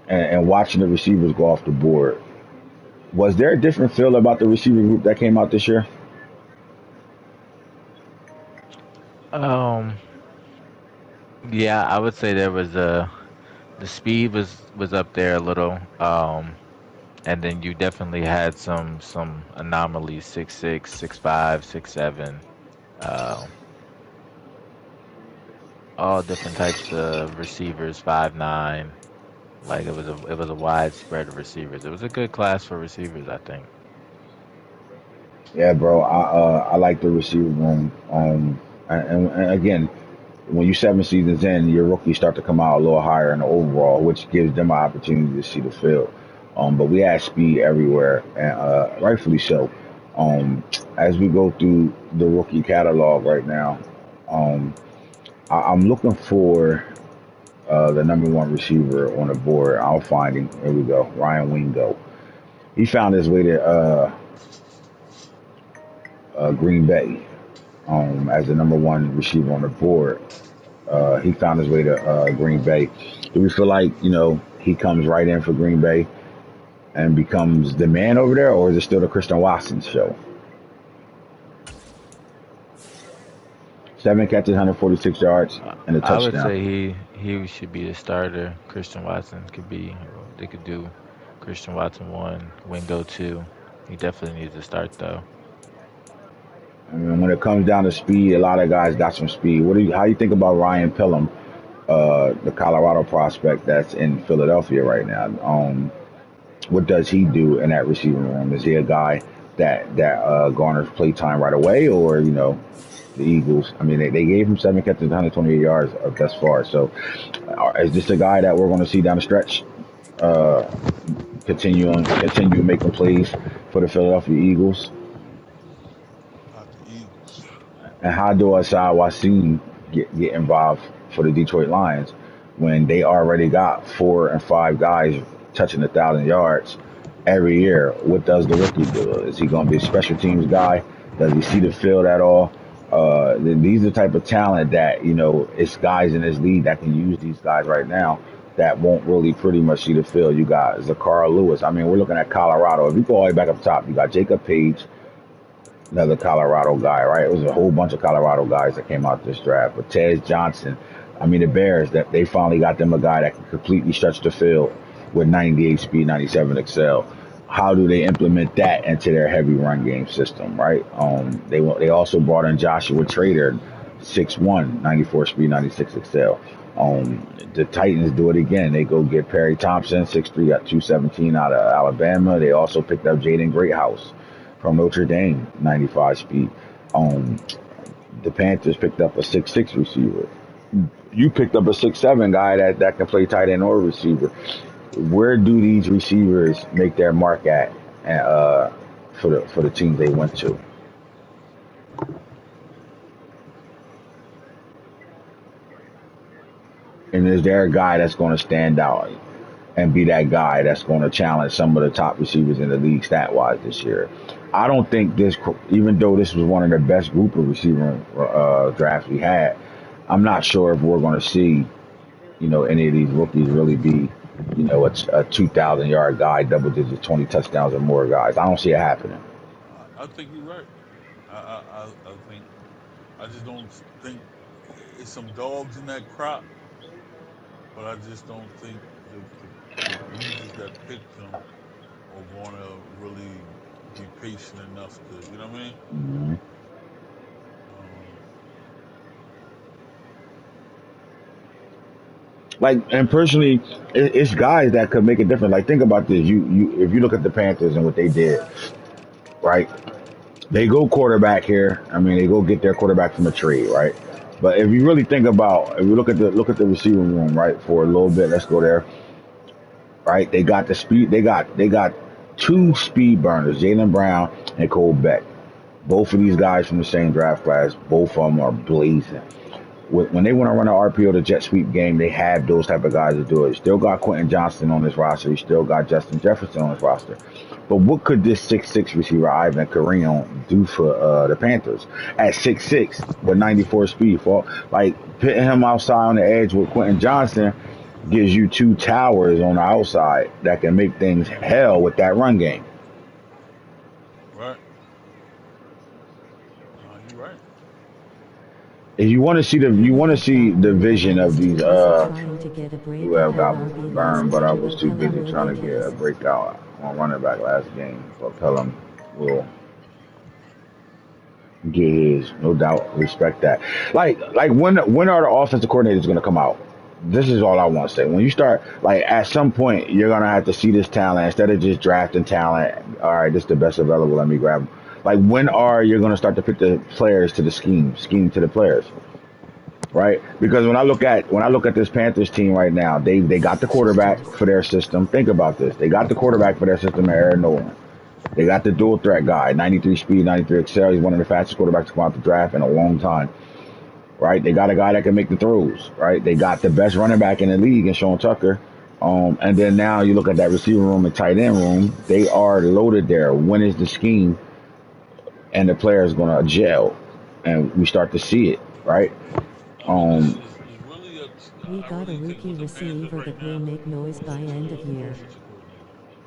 [SPEAKER 1] and watching the receivers go off the board, was there a different feel about the receiver group that came out this year?
[SPEAKER 4] Um, yeah, I would say there was the speed was up there a little. And then you definitely had some anomalies, 6'6", 6'5", 6'7". Um, all different types of receivers, 5'9". Like it was a wide spread of receivers. It was a good class for receivers, I think.
[SPEAKER 1] Yeah, bro. I like the receiver room. And again, when you 7 seasons in, your rookies start to come out a little higher in the overall, which gives them an opportunity to see the field. But we have speed everywhere, and rightfully so. Um, as we go through the rookie catalog right now, um, I'm looking for the number one receiver on the board. I'll find him. Here we go. Ryan Wingo. He found his way to Green Bay as the number one receiver on the board. He found his way to Green Bay. Do we feel like he comes right in for Green Bay and becomes the man over there, or is it still the Christian Watson show? 7 catches, 146 yards, and a
[SPEAKER 4] I would
[SPEAKER 1] touchdown.
[SPEAKER 4] say he should be the starter. Christian Watson could be. They could do Christian Watson 1, Wingo 2. He definitely needs to start though.
[SPEAKER 1] I mean, when it comes down to speed, a lot of guys got some speed. How do you think about Ryan Pillum, the Colorado prospect that's in Philadelphia right now? What does he do in that receiving room? Is he a guy that garners play time right away, or the Eagles? I mean, they gave him 7 catches, 128 yards thus far. So, is this a guy that we're going to see down the stretch? Uh, continue making plays for the Philadelphia Eagles.
[SPEAKER 3] Not the Eagles.
[SPEAKER 1] And how do Asad Wasim get involved for the Detroit Lions when they already got 4 and 5 guys touching 1,000 yards every year? What does the rookie do? Is he going to be a special teams guy? Does he see the field at all? These are the type of talent that it's guys in this league that can use these guys right now that won't really pretty much see the field. You got Zakara Lewis. I mean, we're looking at Colorado. If you go all the way back up top, you got Jacob Page, another Colorado guy, right? It was a whole bunch of Colorado guys that came out this draft. But Tez Johnson, I mean, the Bears, that they finally got them a guy that can completely stretch the field with 98 speed, 97 excel. How do they implement that into their heavy run game system, right? They also brought in Joshua Trader, 6'1", 94 speed, 96 excel. The Titans do it again. They go get Perry Thompson, 6'3", at 217 out of Alabama. They also picked up Jaden Greathouse from Notre Dame, 95 speed. Um, the Panthers picked up a 6'6" receiver. You picked up a 6'7" guy that can play tight end or receiver. Where do these receivers make their mark at for the teams they went to? And is there a guy that's going to stand out and be that guy that's going to challenge some of the top receivers in the league stat wise this year? I don't think even though this was one of the best group of receiver drafts we had, I'm not sure if we're going to see, any of these rookies really be, a 2,000 yard guy, double digits, 20 touchdowns or more guys. I don't see it happening.
[SPEAKER 3] I think you're right. I think I just don't think it's some dogs in that crop, but I just don't think the bruises that picked them are going to really be patient enough to, you know what I mean?
[SPEAKER 1] Mhm.
[SPEAKER 3] Um,
[SPEAKER 1] Like, and personally, it's guys that could make a difference. Like, think about this. If you look at the Panthers and what they did, right? They go quarterback here. I mean, they go get their quarterback from a trade, right? But if you really think about, if you look at the receiving room, right, for a little bit, let's go there, right? They got the speed. They got 2 speed burners, Jalen Brown and Cole Beck. Both of these guys from the same draft class. Both of them are blazing. When they want to run an RPO to jet sweep game, they have those type of guys to do it. Still got Quentin Johnston on this roster. You still got Justin Jefferson on this roster. But what could this 6'6" receiver Ivan Carino do for the Panthers at 6'6" with 94 speed? For like pitting him outside on the edge with Quentin Johnston gives you 2 towers on the outside that can make things hell with that run game.
[SPEAKER 3] right? No, you're right.
[SPEAKER 1] If you want to see the vision of these
[SPEAKER 2] Busy trying to get a
[SPEAKER 1] who
[SPEAKER 2] break
[SPEAKER 1] have
[SPEAKER 2] ahead
[SPEAKER 1] got
[SPEAKER 2] of
[SPEAKER 1] burned, but I
[SPEAKER 2] RDL7.
[SPEAKER 1] was too
[SPEAKER 2] Pelham
[SPEAKER 1] busy trying to get a
[SPEAKER 2] Rodriguez.
[SPEAKER 1] breakout on running back last game. But Pelham will get his, no doubt. Respect that. Like when are the offensive coordinators going to come out? This is all I want to say. When you start, like at some point, you're gonna have to see this talent instead of just drafting talent. All right, this is the best available. Let me grab him. Like when are you gonna start to fit the players to the scheme to the players? Right? Because when I look at this Panthers team right now, they got the quarterback
[SPEAKER 2] Sisters.
[SPEAKER 1] for their system. Think about this. They got the quarterback for their system, Aaron Nolan. They got the dual threat guy, 93 speed, 93 excel. He's one of the fastest quarterbacks to come out the draft in a long time. Right? They got a guy that can make the throws. Right? They got the best running back in the league in Sean Tucker. And then now you look at that receiver room and tight end room. They are loaded there. When is the scheme and the player is going to gel? And we start to see it. Right?
[SPEAKER 3] I mean, this
[SPEAKER 1] Um,
[SPEAKER 3] is really up.
[SPEAKER 2] We
[SPEAKER 3] I
[SPEAKER 2] got a
[SPEAKER 3] really think
[SPEAKER 2] rookie
[SPEAKER 3] with the Panthers
[SPEAKER 2] receiver
[SPEAKER 3] right
[SPEAKER 2] that will
[SPEAKER 3] now,
[SPEAKER 2] make
[SPEAKER 3] it
[SPEAKER 2] noise
[SPEAKER 3] goes
[SPEAKER 2] by
[SPEAKER 3] into
[SPEAKER 2] end of
[SPEAKER 3] the
[SPEAKER 2] year.
[SPEAKER 3] offensive coordinator.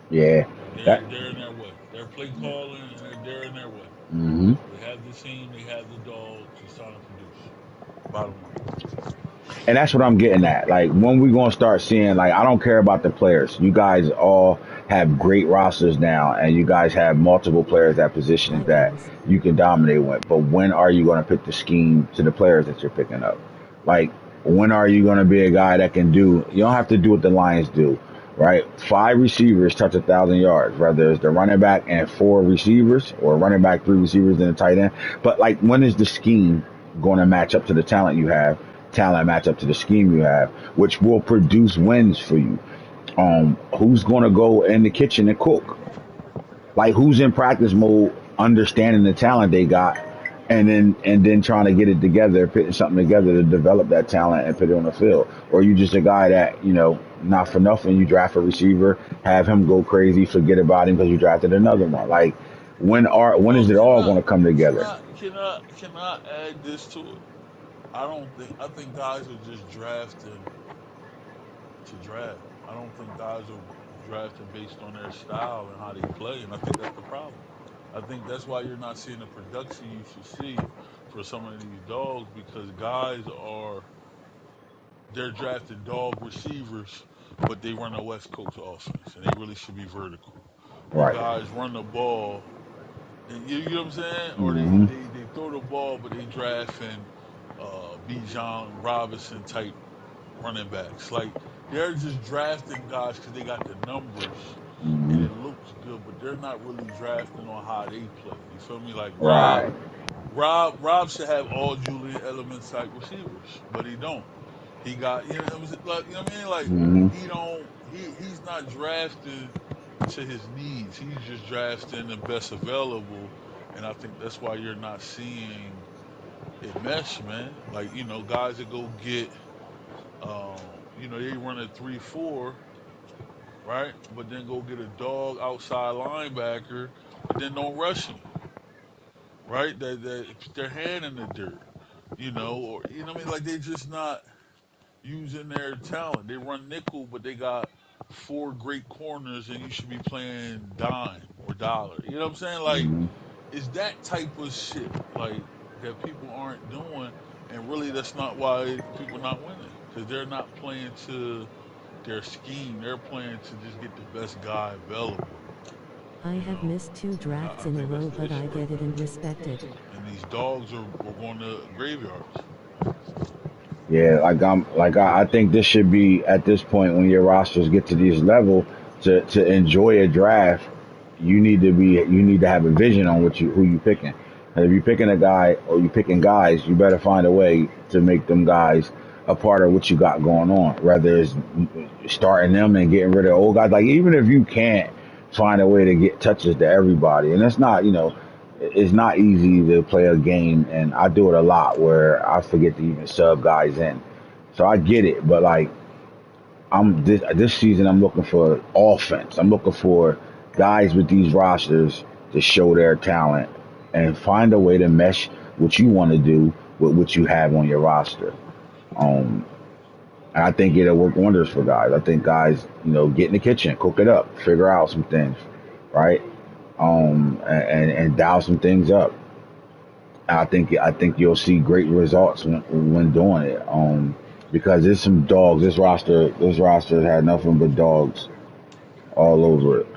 [SPEAKER 1] yeah. That.
[SPEAKER 3] They're in their way. They're play calling and they're in their way.
[SPEAKER 1] Mm-hmm.
[SPEAKER 3] They have the team. They have the dogs. It's time to produce. Bottom line.
[SPEAKER 1] And that's what I'm getting at. Like when we gonna start seeing, like, I don't care about the players. You guys all have great rosters now, and you guys have multiple players at positions that
[SPEAKER 2] Vikings.
[SPEAKER 1] you can dominate with. But when are you gonna pick the scheme to the players that you're picking up? Like when are you gonna be a guy that can do? You don't have to do what the Lions do, right? 5 receivers touch 1,000 yards, whether it's the running back and 4 receivers, or running back, 3 receivers and a tight end. But like, when is the scheme going to match up to the talent you have? Talent match up to the scheme you have, which will produce wins for you. Who's gonna go in the kitchen and cook? Like who's in practice mode, understanding the talent they got, and then trying to get it together, putting something together to develop that talent and put it on the field. Or you just a guy that, not for nothing, you draft a receiver, have him go crazy, forget about him because you drafted another one. Like when
[SPEAKER 3] Well,
[SPEAKER 1] is it all gonna come together?
[SPEAKER 3] can I add this to it? I don't think. I think guys are just drafting to draft. I don't think guys are drafting based on their style and how they play, and I think that's the problem. I think that's why you're not seeing the production you should see for some of these dogs because guys are they're drafting dog receivers, but they run a West Coast offense, and they really should be vertical. Or
[SPEAKER 1] Right.
[SPEAKER 3] guys run the ball, and you know what I'm saying? Or
[SPEAKER 1] Mm-hmm.
[SPEAKER 3] they throw the ball, but they drafting Bijan Robinson type running backs. Like they're just drafting guys because they got the numbers and
[SPEAKER 1] Mm-hmm.
[SPEAKER 3] it looks good, but they're not really drafting on how they play. You feel me? Like
[SPEAKER 1] Right.
[SPEAKER 3] Rob should have all Julian Elements type receivers, but he don't. He got like you know what I mean? Like
[SPEAKER 1] Mm-hmm.
[SPEAKER 3] he don't he's not drafting to his needs. He's just drafting the best available, and I think that's why you're not seeing it mesh, man. Like guys that go get they run a 3-4, right? But then go get a dog outside linebacker, but then don't rush him, right? That put their hand in the dirt, or what I mean? Like they just not using their talent. They run nickel, but they got 4 great corners, and you should be playing dime or dollar. You know what I'm saying? Like,
[SPEAKER 1] Mm-hmm.
[SPEAKER 3] it's that type of shit like that people aren't doing, and really that's not why people not winning because they're not playing to their scheme. They're playing to just get the best guy available.
[SPEAKER 2] I
[SPEAKER 3] You
[SPEAKER 2] have
[SPEAKER 3] know,
[SPEAKER 2] missed 2 drafts
[SPEAKER 3] I
[SPEAKER 2] in a
[SPEAKER 3] think that's
[SPEAKER 2] row,
[SPEAKER 3] the
[SPEAKER 2] but I
[SPEAKER 3] issue right
[SPEAKER 2] get it and
[SPEAKER 3] now.
[SPEAKER 2] respect it.
[SPEAKER 3] And these dogs are going to graveyards.
[SPEAKER 1] Yeah, I think this should be at this point when your rosters get to this level to enjoy a draft. You need to have a vision on who you picking. And if you're picking a guy or you picking guys, you better find a way to make them guys a part of what you got going on. Whether it's starting them and getting rid of old guys, like even if you can't find a way to get touches to everybody, and it's not easy to play a game, and I do it a lot where I forget to even sub guys in. So I get it, but like this season, I'm looking for offense. I'm looking for guys with these rosters to show their talent and find a way to mesh what you want to do with what you have on your roster. Um, and I think it'll work wonders for guys. I think guys, get in the kitchen, cook it up, figure out some things, right? And dial some things up. I think you'll see great results when doing it. Because there's some dogs. This roster had nothing but dogs all over it.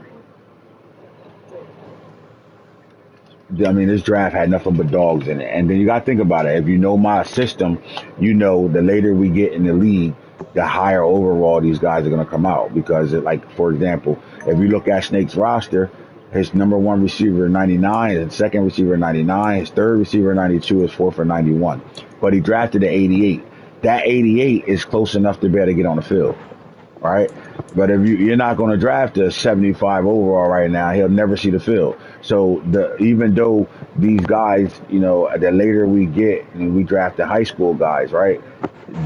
[SPEAKER 1] I mean, this draft had nothing but dogs in it. And then you got to think about it. If you know my system, you know the later we get in the league, the higher overall these guys are going to come out. Because, like, for example, if you look at Snake's roster, his number one receiver 99, his second receiver 99, his third receiver 92, his fourth for 91. But he drafted at 88. That 88 is close enough to be able to get on the field, right? But if you're not going to draft a 75 overall right now, he'll never see the field. So even though these guys, the later we get and we draft the high school guys, right?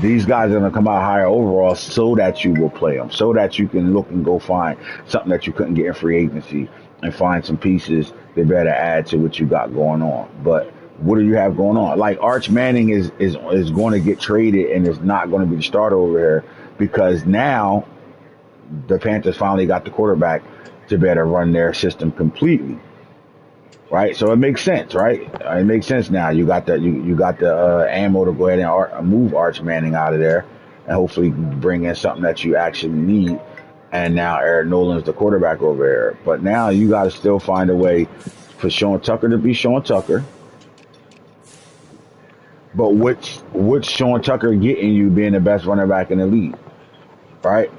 [SPEAKER 1] These guys are going to come out higher overall so that you will play them, so that you can look and go find something that you couldn't get in free agency and find some pieces that better add to what you got going on. But what do you have going on? Like Arch Manning is going to get traded and is not going to be the starter over here because now the Panthers finally got the quarterback to better run their system completely, right? So it makes sense, right? It makes sense now. You got the you got the ammo to go ahead and move Arch Manning out of there, and hopefully bring in something that you actually need. And now Eric Nolan's the quarterback over there. But now you got to still find a way for Sean Tucker to be Sean Tucker. But what's Sean Tucker getting you being the best running back in the league, right?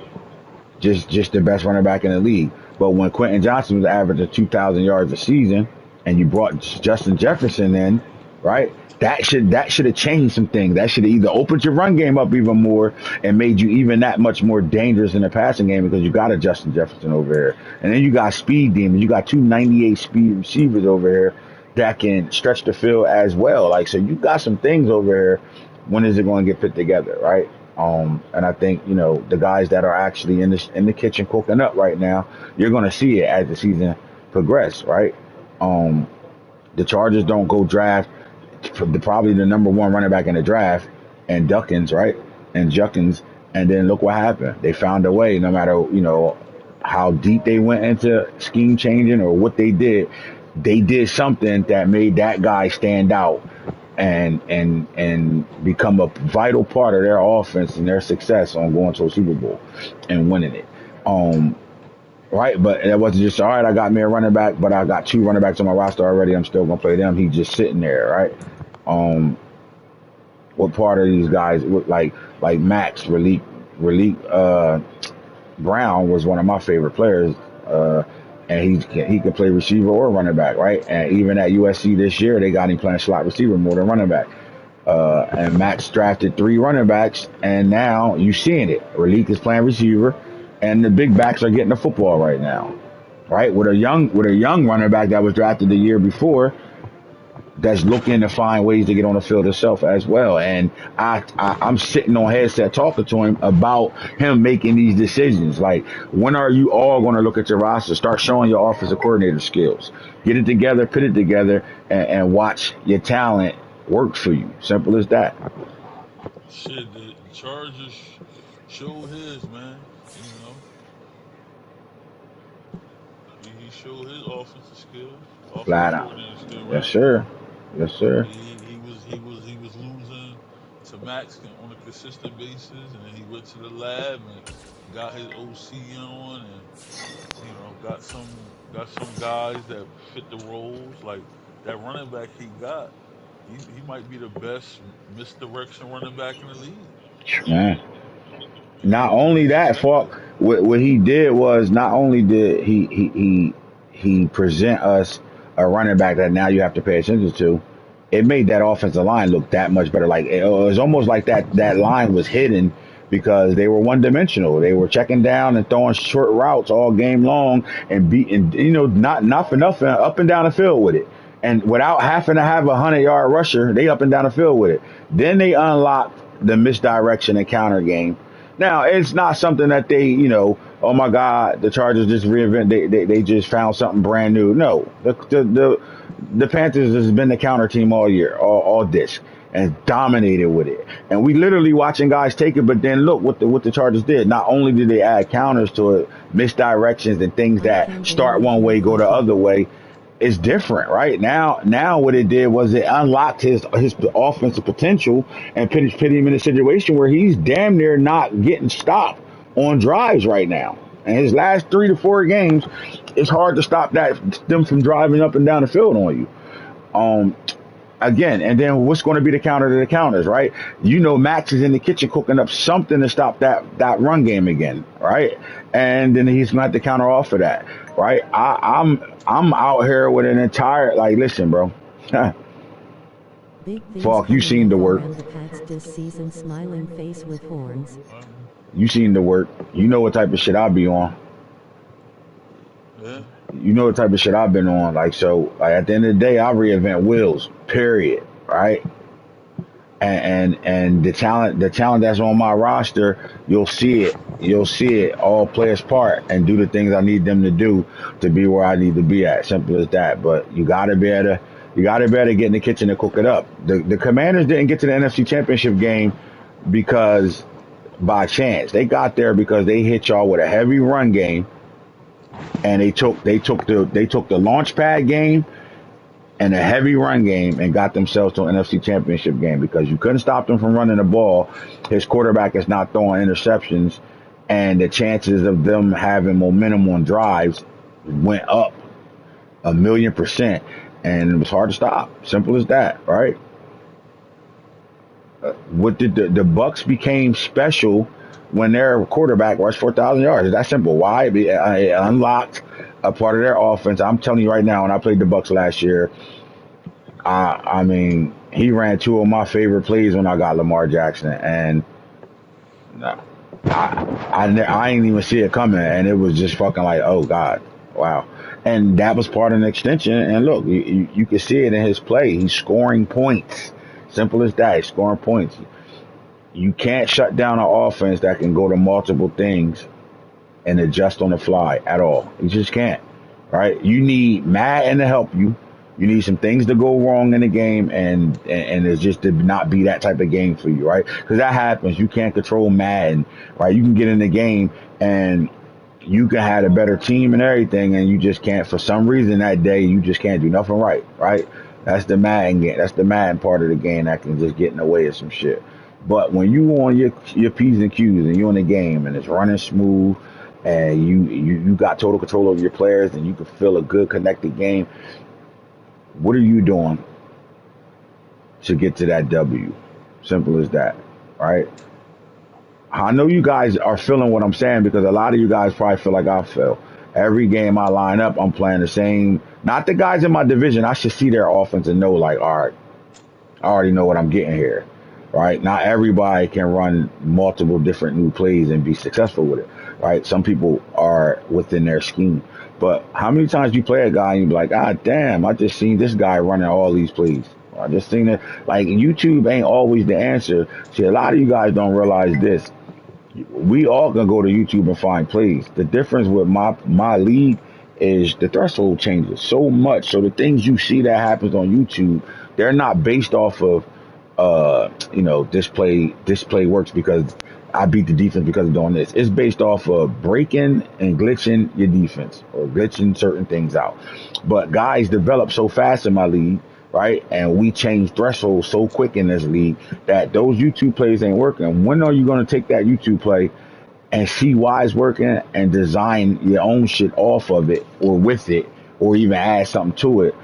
[SPEAKER 1] Just the best running back in the league. But when Quentin Johnson was averaging 2,000 yards a season, and you brought Justin Jefferson in, right? That should have changed some things. That should have either opened your run game up even more and made you even that much more dangerous in the passing game because you got a Justin Jefferson over here, and then you got speed demons. You got two 98 speed receivers over here that can stretch the field as well. Like, so you got some things over here. When is it going to get put together, right? And I think, the guys that are actually in the kitchen cooking up right now, you're going to see it as the season progresses, right? The Chargers don't go draft probably the number one running back in the draft and Duckins, right? And Juckins. And then look what happened. They found a way, no matter, how deep they went into scheme changing or what they did something that made that guy stand out and become a vital part of their offense and their success on going to a Super Bowl and winning it. Right, but that wasn't just all right. I got me a running back, but I got two running backs on my roster already. I'm still gonna play them. He's just sitting there, right? What part of these guys look like Max Relique Brown was one of my favorite players, and he can play receiver or running back, right? And even at USC this year, they got him playing slot receiver more than running back. And Max drafted 3 running backs, and now you seeing it. Relique is playing receiver, and the big backs are getting the football right now, right? With a young running back that was drafted the year before, that's looking to find ways to get on the field itself as well. And I'm sitting on headset talking to him about him making these decisions. Like, when are you all going to look at your roster, start showing your offensive coordinator skills, get it together, put it together, and watch your talent work for you. Simple as that.
[SPEAKER 3] Shit, the Chargers showed his, man. He showed his offensive skills, offensive
[SPEAKER 1] Flat out.
[SPEAKER 3] coordinator skill
[SPEAKER 1] Yes,
[SPEAKER 3] rather.
[SPEAKER 1] sir. Yes, sir.
[SPEAKER 3] He was losing to Max on a consistent basis, and then he went to the lab and got his OC on, and got some guys that fit the roles. Like that running back he got, he might be the best misdirection running back in the league.
[SPEAKER 1] Man. Not only
[SPEAKER 3] He's
[SPEAKER 1] that,
[SPEAKER 3] effective.
[SPEAKER 1] Falk, what he did was not only did he present us a running back that now you have to pay attention to, it made that offensive line look that much better. Like, it was almost like that line was hidden because they were one dimensional. They were checking down and throwing short routes all game long and beating, not for nothing, up and down the field with it. And without having to have a 100-yard rusher, they up and down the field with it. Then they unlocked the misdirection and counter game. Now, it's not something that they, oh my God, the Chargers just they just found something brand new. No, the Panthers has been the counter team all year, all this, and dominated with it. And we literally watching guys take it, but then look what the Chargers did. Not only did they add counters to it, misdirections and things that start one way, go the other way. It's different, right? Now what it did was it unlocked his offensive potential and put him in a situation where he's damn near not getting stopped on drives right now. And his last 3 to 4 games, it's hard to stop them from driving up and down the field on you. Um, Again, and then what's going to be the counter to the counters, right? You know, Max is in the kitchen cooking up something to stop that run game again, right? And then he's going to have to counter off of that, right? I'm out here with an entire like, listen, bro.
[SPEAKER 2] Big things
[SPEAKER 1] Fuck, you
[SPEAKER 2] coming
[SPEAKER 1] seen
[SPEAKER 2] up
[SPEAKER 1] the work.
[SPEAKER 2] around the Pats this season. Smiling face with horns.
[SPEAKER 1] You seen the work. You know what type of shit I be on.
[SPEAKER 3] Yeah.
[SPEAKER 1] You know the type of shit I've been on. Like, so like, at the end of the day, I reinvent wheels. Period. Right. And the talent that's on my roster, you'll see it. You'll see it all play its part and do the things I need them to do to be where I need to be at. Simple as that. But you gotta be able to get in the kitchen and cook it up. The Commanders didn't get to the NFC Championship game because by chance. They got there because they hit y'all with a heavy run game, and they took the launch pad game and a heavy run game and got themselves to an NFC Championship game because you couldn't stop them from running the ball. His quarterback is not throwing interceptions, and the chances of them having momentum on drives went up 1,000,000%, and it was hard to stop. Simple as that, right? What did the Bucks became special when their quarterback rushed 4,000 yards? It's that simple. Why? It unlocked a part of their offense. I'm telling you right now, when I played the Bucks last year, I mean, he ran two of my favorite plays when I got Lamar Jackson, and I didn't even see it coming, and it was just fucking like, oh God, wow. And that was part of an extension. And look, you can see it in his play. He's scoring points. Simple as that. He's scoring points. You can't shut down an offense that can go to multiple things and adjust on the fly at all. You just can't, right? You need Madden to help you. You need some things to go wrong in the game, and it's just to not be that type of game for you, right? Because that happens. You can't control Madden, right? You can get in the game and you can have a better team and everything, and you just can't, for some reason that day, you just can't do nothing right, right? That's the Madden game. That's the Madden part of the game that can just get in the way of some shit. But when you on your P's and Q's and you're in the game and it's running smooth and you got total control over your players and you can feel a good connected game, what are you doing to get to that W? Simple as that, right? I know you guys are feeling what I'm saying because a lot of you guys probably feel like I feel. Every game I line up, I'm playing the same. Not the guys in my division. I should see their offense and know, like, all right, I already know what I'm getting here, right? Not everybody can run multiple different new plays and be successful with it, right? Some people are within their scheme. But how many times you play a guy and you be like, ah, damn, I just seen this guy running all these plays. I just seen it. Like, YouTube ain't always the answer. See, a lot of you guys don't realize this. We all can go to YouTube and find plays. The difference with my league is the threshold changes so much. So the things you see that happens on YouTube, they're not based off of this play works because I beat the defense because of doing this. It's based off of breaking and glitching your defense or glitching certain things out. But guys develop so fast in my league, right? And we change thresholds so quick in this league that those YouTube plays ain't working. When are you going to take that YouTube play and see why it's working and design your own shit off of it or with it or even add something to it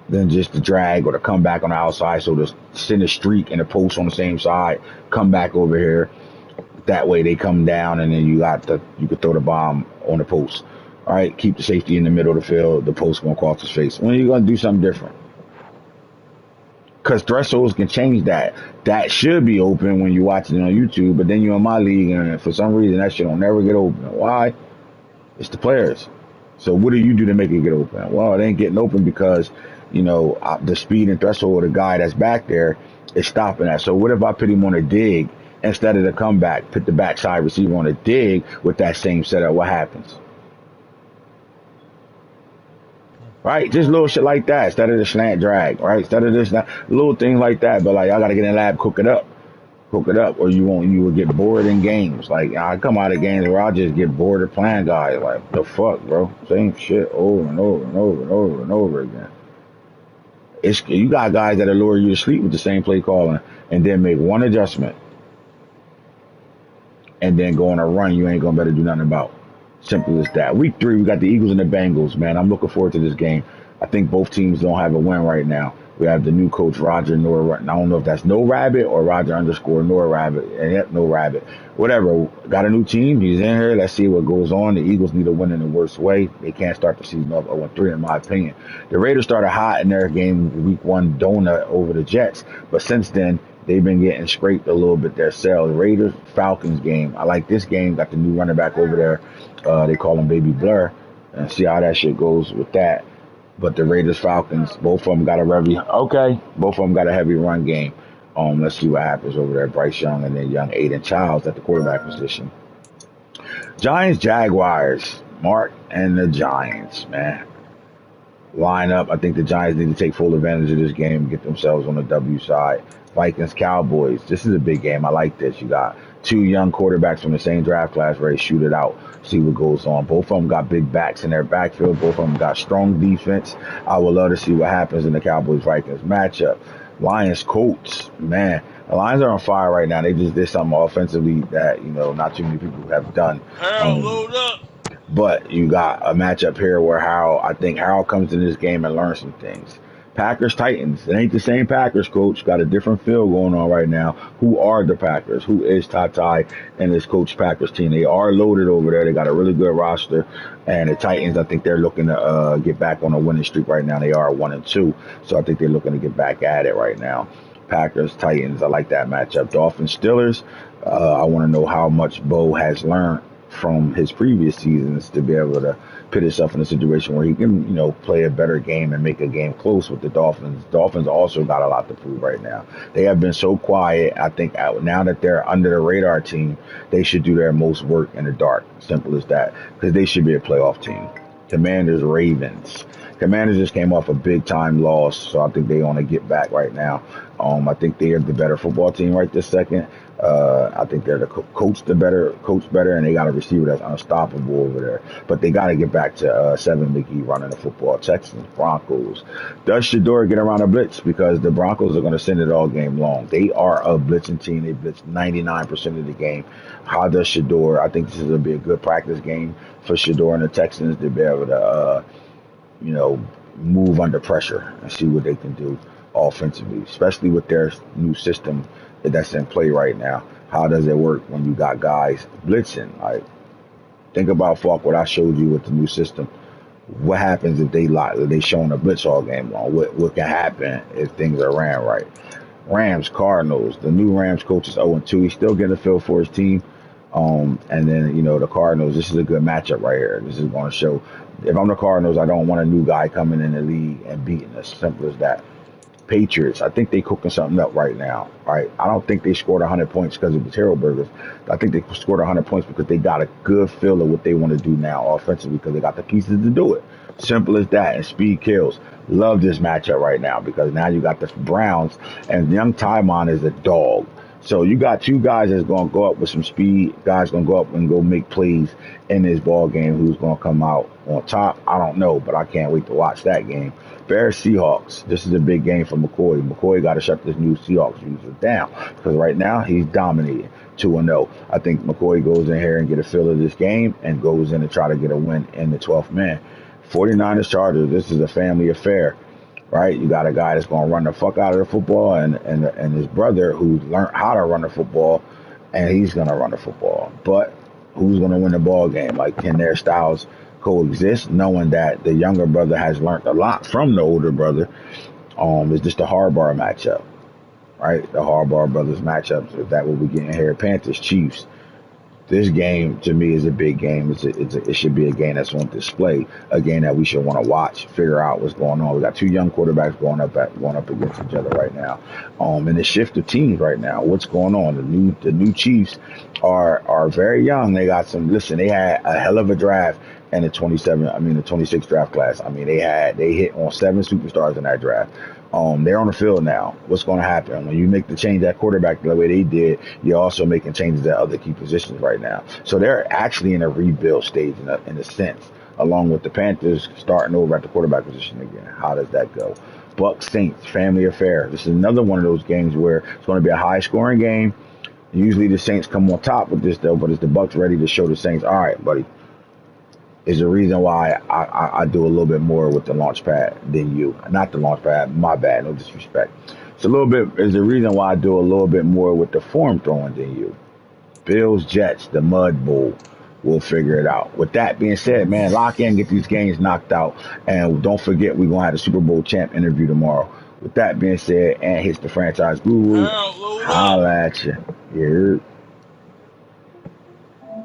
[SPEAKER 1] than just to drag or to come back on the outside? So to send a streak and a post on the same side, come back over here. That way they come down and then you could throw the bomb on the post. All right, keep the safety in the middle of the field. The post going across his face. When are you going to do something different? Because thresholds can change that. That should be open when you're watching it on YouTube, but then you're in my league, and for some reason that shit don't never get open. Why? It's the players. So what do you do to make it get open? Well, it ain't getting open because, the speed and threshold of the guy that's back there is stopping that. So what if I put him on a dig instead of the comeback? Put the backside receiver on a dig with that same setup. What happens? Right? Just little shit like that instead of the slant drag, right? Instead of this, little things like that. But like, I got to get in the lab, cook it up, or you will get bored in games. Like, I come out of games where I just get bored of playing guys. Like, the fuck, bro? Same shit over and over and over and over and over again. You got guys that'll lure you to sleep with the same play calling and then make one adjustment and then go on a run you ain't gonna better do nothing about. Simple as that. Week 3, we got the Eagles and the Bengals, man. I'm looking forward to this game. I think both teams don't have a win right now. We have the new coach, Roger Nor. I don't know if that's No Rabbit or Roger underscore Nor Rabbit. And yep, No Rabbit. Whatever. Got a new team. He's in here. Let's see what goes on. The Eagles need to win in the worst way. They can't start the season off 0-3, in my opinion. The Raiders started hot in their game week 1 donut over the Jets. But since then, they've been getting scraped a little bit themselves. Raiders Falcons game. I like this game. Got the new running back over there. They call him Baby Blur. And see how that shit goes with that. But the Raiders Falcons, both of them got a heavy run game. Let's see what happens over there. Bryce Young and then young Aiden Childs at the quarterback position. Giants Jaguars. Mark and the Giants, man. Line up. I think the Giants need to take full advantage of this game and get themselves on the W side. Vikings Cowboys. This is a big game. I like this. You got 2 young quarterbacks from the same draft class ready to shoot it out, see what goes on. Both of them got big backs in their backfield. Both of them got strong defense. I would love to see what happens in the Cowboys-Vikings matchup. Lions Colts, man. The Lions are on fire right now. They just did something offensively that, not too many people have done.
[SPEAKER 3] Harold, load up.
[SPEAKER 1] But you got a matchup here where I think Harold comes in this game and learns some things. Packers Titans. It ain't the same Packers, coach. Got a different feel going on right now. Who are the Packers? Who is Ty and this coach Packers team? They are loaded over there. They got a really good roster. And the Titans, I think they're looking to get back on a winning streak right now. They are 1-2. So I think they're looking to get back at it right now. Packers, Titans. I like that matchup. Dolphins, Steelers. I want to know how much Bo has learned from his previous seasons to be able to put himself in a situation where he can, play a better game and make a game close with the Dolphins. Dolphins also got a lot to prove right now. They have been so quiet. I think now that they're under the radar team, they should do their most work in the dark. Simple as that, because they should be a playoff team. Commanders, Ravens. Commanders just came off a big time loss, so I think they want to get back right now. I think they are the better football team right this second. I think they're the coach better, and they got a receiver that's unstoppable over there. But they got to get back to Seven McGee running the football. Texans, Broncos. Does Shador get around a blitz? Because the Broncos are going to send it all game long. They are a blitzing team. They blitz 99% of the game. How does Shador? I think this is going to be a good practice game for Shador and the Texans to be able to, move under pressure and see what they can do offensively, especially with their new system that's in play right now. How does it work when you got guys blitzing? Like, think about Falk, what I showed you with the new system. What happens if they showing a blitz all game long? What can happen if things are ran right? Rams, Cardinals. The new Rams coach is 0-2. He's still getting a feel for his team. And then, the Cardinals, this is a good matchup right here. This is going to show, if I'm the Cardinals, I don't want a new guy coming in the league and beating us. Simple as that. Patriots, I think they cooking something up right now. Right? I don't think they scored 100 points because of the Terrell Burgers. I think they scored 100 points because they got a good feel of what they want to do now offensively because they got the pieces to do it. Simple as that. And speed kills. Love this matchup right now because now you got the Browns and young Tymon is a dog. So you got 2 guys that's going to go up with some speed. Guys going to go up and go make plays in this ball game. Who's going to come out on top? I don't know, but I can't wait to watch that game. Bears Seahawks. This is a big game for McCoy. McCoy got to shut this new Seahawks user down because right now he's dominating 2-0. I think McCoy goes in here and get a feel of this game and goes in to try to get a win in the 12th man. 49ers Chargers. This is a family affair. Right, you got a guy that's going to run the fuck out of the football, and his brother who learned how to run the football, and he's going to run the football. But who's going to win the ball game? Like, can their styles coexist? Knowing that the younger brother has learned a lot from the older brother, is just a Harbaugh matchup, right? The Harbaugh brothers matchups. Is that what we're getting here? Panthers Chiefs. This game, to me, is a big game. It should be a game that's on display, a game that we should want to watch, figure out what's going on. We got 2 young quarterbacks going up against each other right now. And the shift of teams right now, what's going on? The new Chiefs are very young. They got they had a hell of a draft in the 26 draft class. They hit on 7 superstars in that draft. They're on the field now. What's going to happen when you make the change at quarterback the way they did? You're also making changes at other key positions right now. So they're actually in a rebuild stage in a sense, along with the Panthers starting over at the quarterback position again. How does that go? Bucks Saints, family affair. This is another one of those games where it's going to be a high scoring game. Usually the Saints come on top with this though, but is the Bucks ready to show the Saints, all right, buddy, is the reason why I do a little bit more with the launch pad than you. Not the launch pad, my bad, no disrespect. It's a little bit is the reason why I do a little bit more with the form throwing than you. Bills, Jets, the Mud Bowl. We'll figure it out. With that being said, man, lock in, get these games knocked out, and don't forget we're gonna have the Super Bowl champ interview tomorrow. With that being said, and hits the franchise guru.
[SPEAKER 3] Harold, load up.
[SPEAKER 1] Holla at you. Yeah.